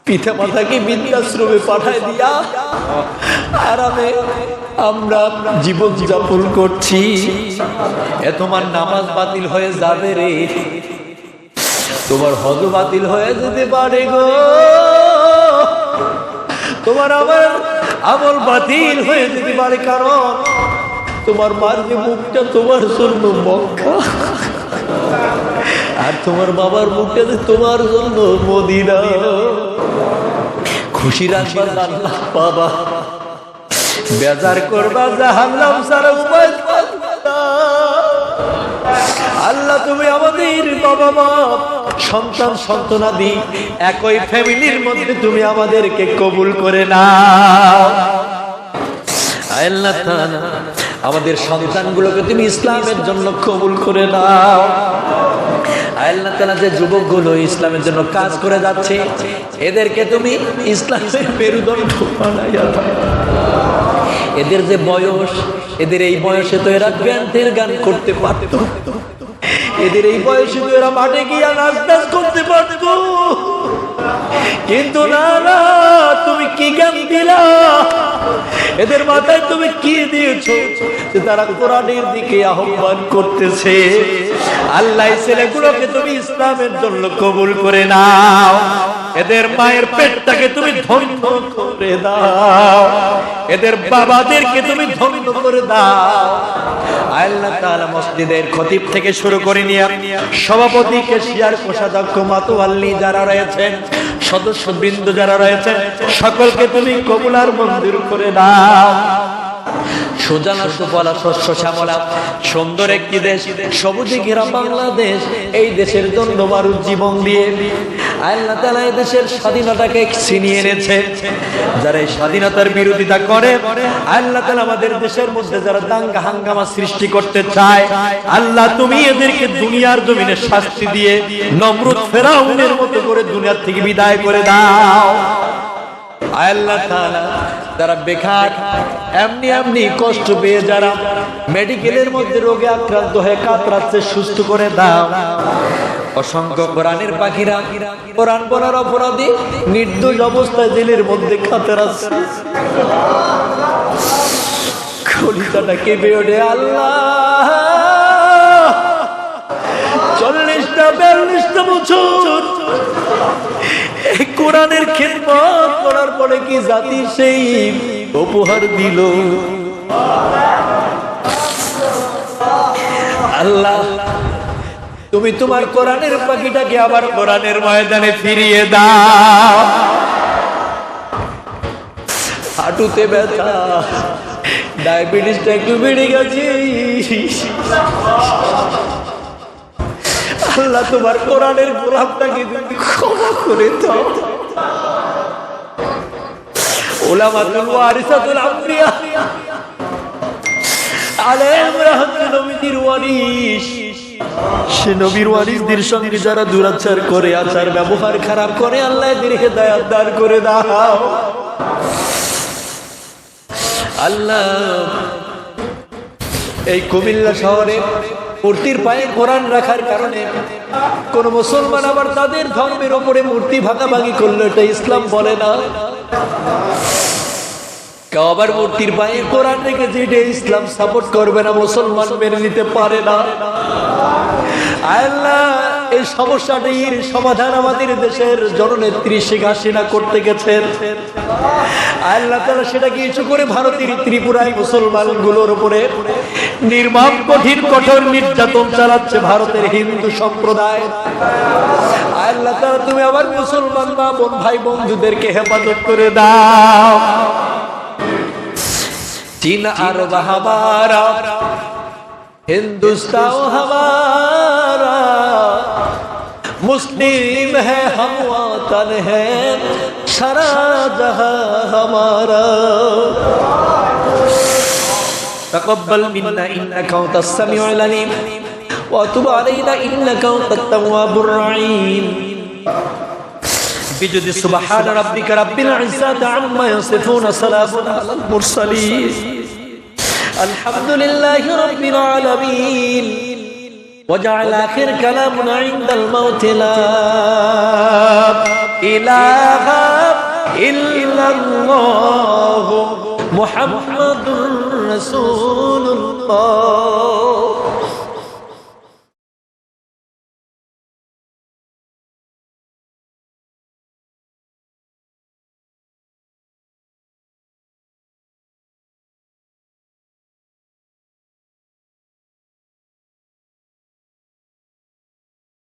পিতা মাতাকে বৃদ্ধাশ্রমে পাঠায় দিয়া আরামে আমরা জীবন যাপন করছি, এ তোমার নামাজ বাতিল হয়ে যাবে রে, তোমার হজ বাতিল হয়ে যেতে পারে গো, তোমার আমার আমল বাতিল হয়ে যেতে পারে, কারণ তোমার মার যে মুখটা তোমার জন্য মক্কা, আর তোমার বাবার মুখটা যে তোমার জন্য মদিনা। খুশি রাখবা আল্লাহ বাবা, বেজার করবা জাহান্নাম ছাড়া উপায় না। আল্লাহ তুমি আমাদের বাবা মা সন্তান সন্তানাদি একই ফ্যামিলির মধ্যে তুমি আমাদেরকে কবুল করে নাও। আল্লাহ তাআলা আমাদের সন্তানগুলোকে তুমি ইসলামের জন্য কবুল করে নাও। আল্লাহ তাআলা যে যুবকগুলো ইসলামের জন্য কাজ করে যাচ্ছে এদেরকে তুমি ইসলামের মেরুদণ্ড বানাইয়া দাও। এদের যে বয়স, এদের এই বয়সে তো এরা ব্যান্ডের গান করতে পারত, এদের এই বয়সে তো এরা মাঠে গিয়া নাচ করতে পারত, কিন্তু না না, তুমি কি জ্ঞান দিলা এদের মাথায়, তুমি কি দিয়েছো যে তারা কোরআনের দিকে আহ্বান করতেছে। আল্লাহ ছেলেগুলোকে তুমি ইসলামের জন্য কবুল করে নাও, এদের মায়ের পেটটাকে তুমি ধন্য করে দাও, এদের বাবাদেরকে তুমি ধন্য করে দাও। আল্লাহ তাআলা মসজিদের খতিব থেকে শুরু করে নিয়ে সভাপতি, কেশিয়ার, কোষাধ্যক্ষ, মাতোয়াল্লি যারা রয়েছেন, সদস্যবৃন্দ যারা রয়েছেন, সকলকে তুমি কবুল আর মঞ্জুর করে দাও। সুজলা সুফলা শস্য শ্যামলা সুন্দর একটি দেশ, সবুজে ঘেরা বাংলাদেশ, এই দেশের জন্য মানুষ জীবন দিয়ে আল্লাহ তাআলা এই দেশের স্বাধীনতাকে ছিনিয়ে এনেছে। যারা এই স্বাধীনতার বিরোধিতা করে, আল্লাহ তাআলা আমাদের দেশের মধ্যে যারা দাঙ্গা হাঙ্গামা সৃষ্টি করতে চায়, আল্লাহ তুমি এদেরকে দুনিয়ার জমিনে শাস্তি দিয়ে নমরুদ ফেরাউনের মতো করে দুনিয়া থেকে বিদায় করে দাও। আল্লাহ তাআলা যারা বেকার এমনি কষ্ট পেয়ে যারা মেডিকেলের মধ্যে রোগে আক্রান্ত হয়ে কাতরাচ্ছে, সুস্থ করে দাও। অসংখ্য কোরআনের পাখিরা কোরআন বলার অপরাধী নির্দোষ অবস্থায় জেলের মধ্যে কাতরাচ্ছে, কলিজাটা কেঁপে ওঠে। আল্লাহ 40-42 বছর এই কোরআনের খেদমত করার পরে কি জাতির সেই উপহার দিল। আল্লাহ তুমি তোমার কোরআনের পাখিটাকে আবার কোরআনের ময়দানে ফিরিয়ে দাও। হাঁটুতে ব্যথা, ডায়াবেটিসটা একটু বেড়ে গেছে, আল্লাহ তোমার কোরআনের গোলামটাকে ক্ষমা করে দাও। উলামাতুল ওয়ারিসাতুল আমবিয়া আলাইহিম রাহমাতুল নবীর ওয়ারিস, সে নবীর ওয়ারিসদের সঙ্গে যারা দুরাচার করে, আচার ব্যবহার খারাপ করে, আল্লাহ এদের হেদায়েত দান করে দাও। আল্লাহ এই কুমিল্লা শহরে মূর্তির পায়ে কোরআন রাখার কারণে কোন মুসলমান আবার তাদের ধর্মের উপরে মূর্তি ভাঙাভাঙি করলো, এটা ইসলাম বলে না। কেউ আবার মূর্তির পায়ে কোরআন রেখেছে, এটা ইসলাম সাপোর্ট করবে না, মুসলমান মেনে নিতে পারে না। আল্লাহ এই সমস্যাটির সমাধান আমাদের দেশের জননেত্রী শেখ হাসিনা করতে গেছেন। আল্লাহ তাআলা সেটা কিছু করে ভারতের ত্রিপুরায় মুসলমানগুলোর উপরে নির্মম কঠোর নির্যাতন চালাচ্ছে ভারতের হিন্দু সম্প্রদায়। আল্লাহ তাআলা তুমি আবার মুসলমান মা বোন ভাই বন্ধুদেরকে হেফাজত করে দাও। चीन अरब हमारा, हिंदुस्तान हमारा, मुस्लिम है हम वतन है सारा जहां हमारा। तक़ब्बल मिन्ना इन्नका अंतस समीउल अलीम व तुब अलैना इन्नका अंतत तव्वाबुर रहीम। बिजुद सुबहान रब्बिका रब्बिल इज्जति अम्मा यसिफून सलामुन अलल मुरसलीन अल्हम्दुलिल्लाहि रब्बिल आलमीन। वजअल आखिर कलामुना इंदल मौत ला इलाहा इल्लल्लाह मुहम्मदुर रसूलुल्लाह।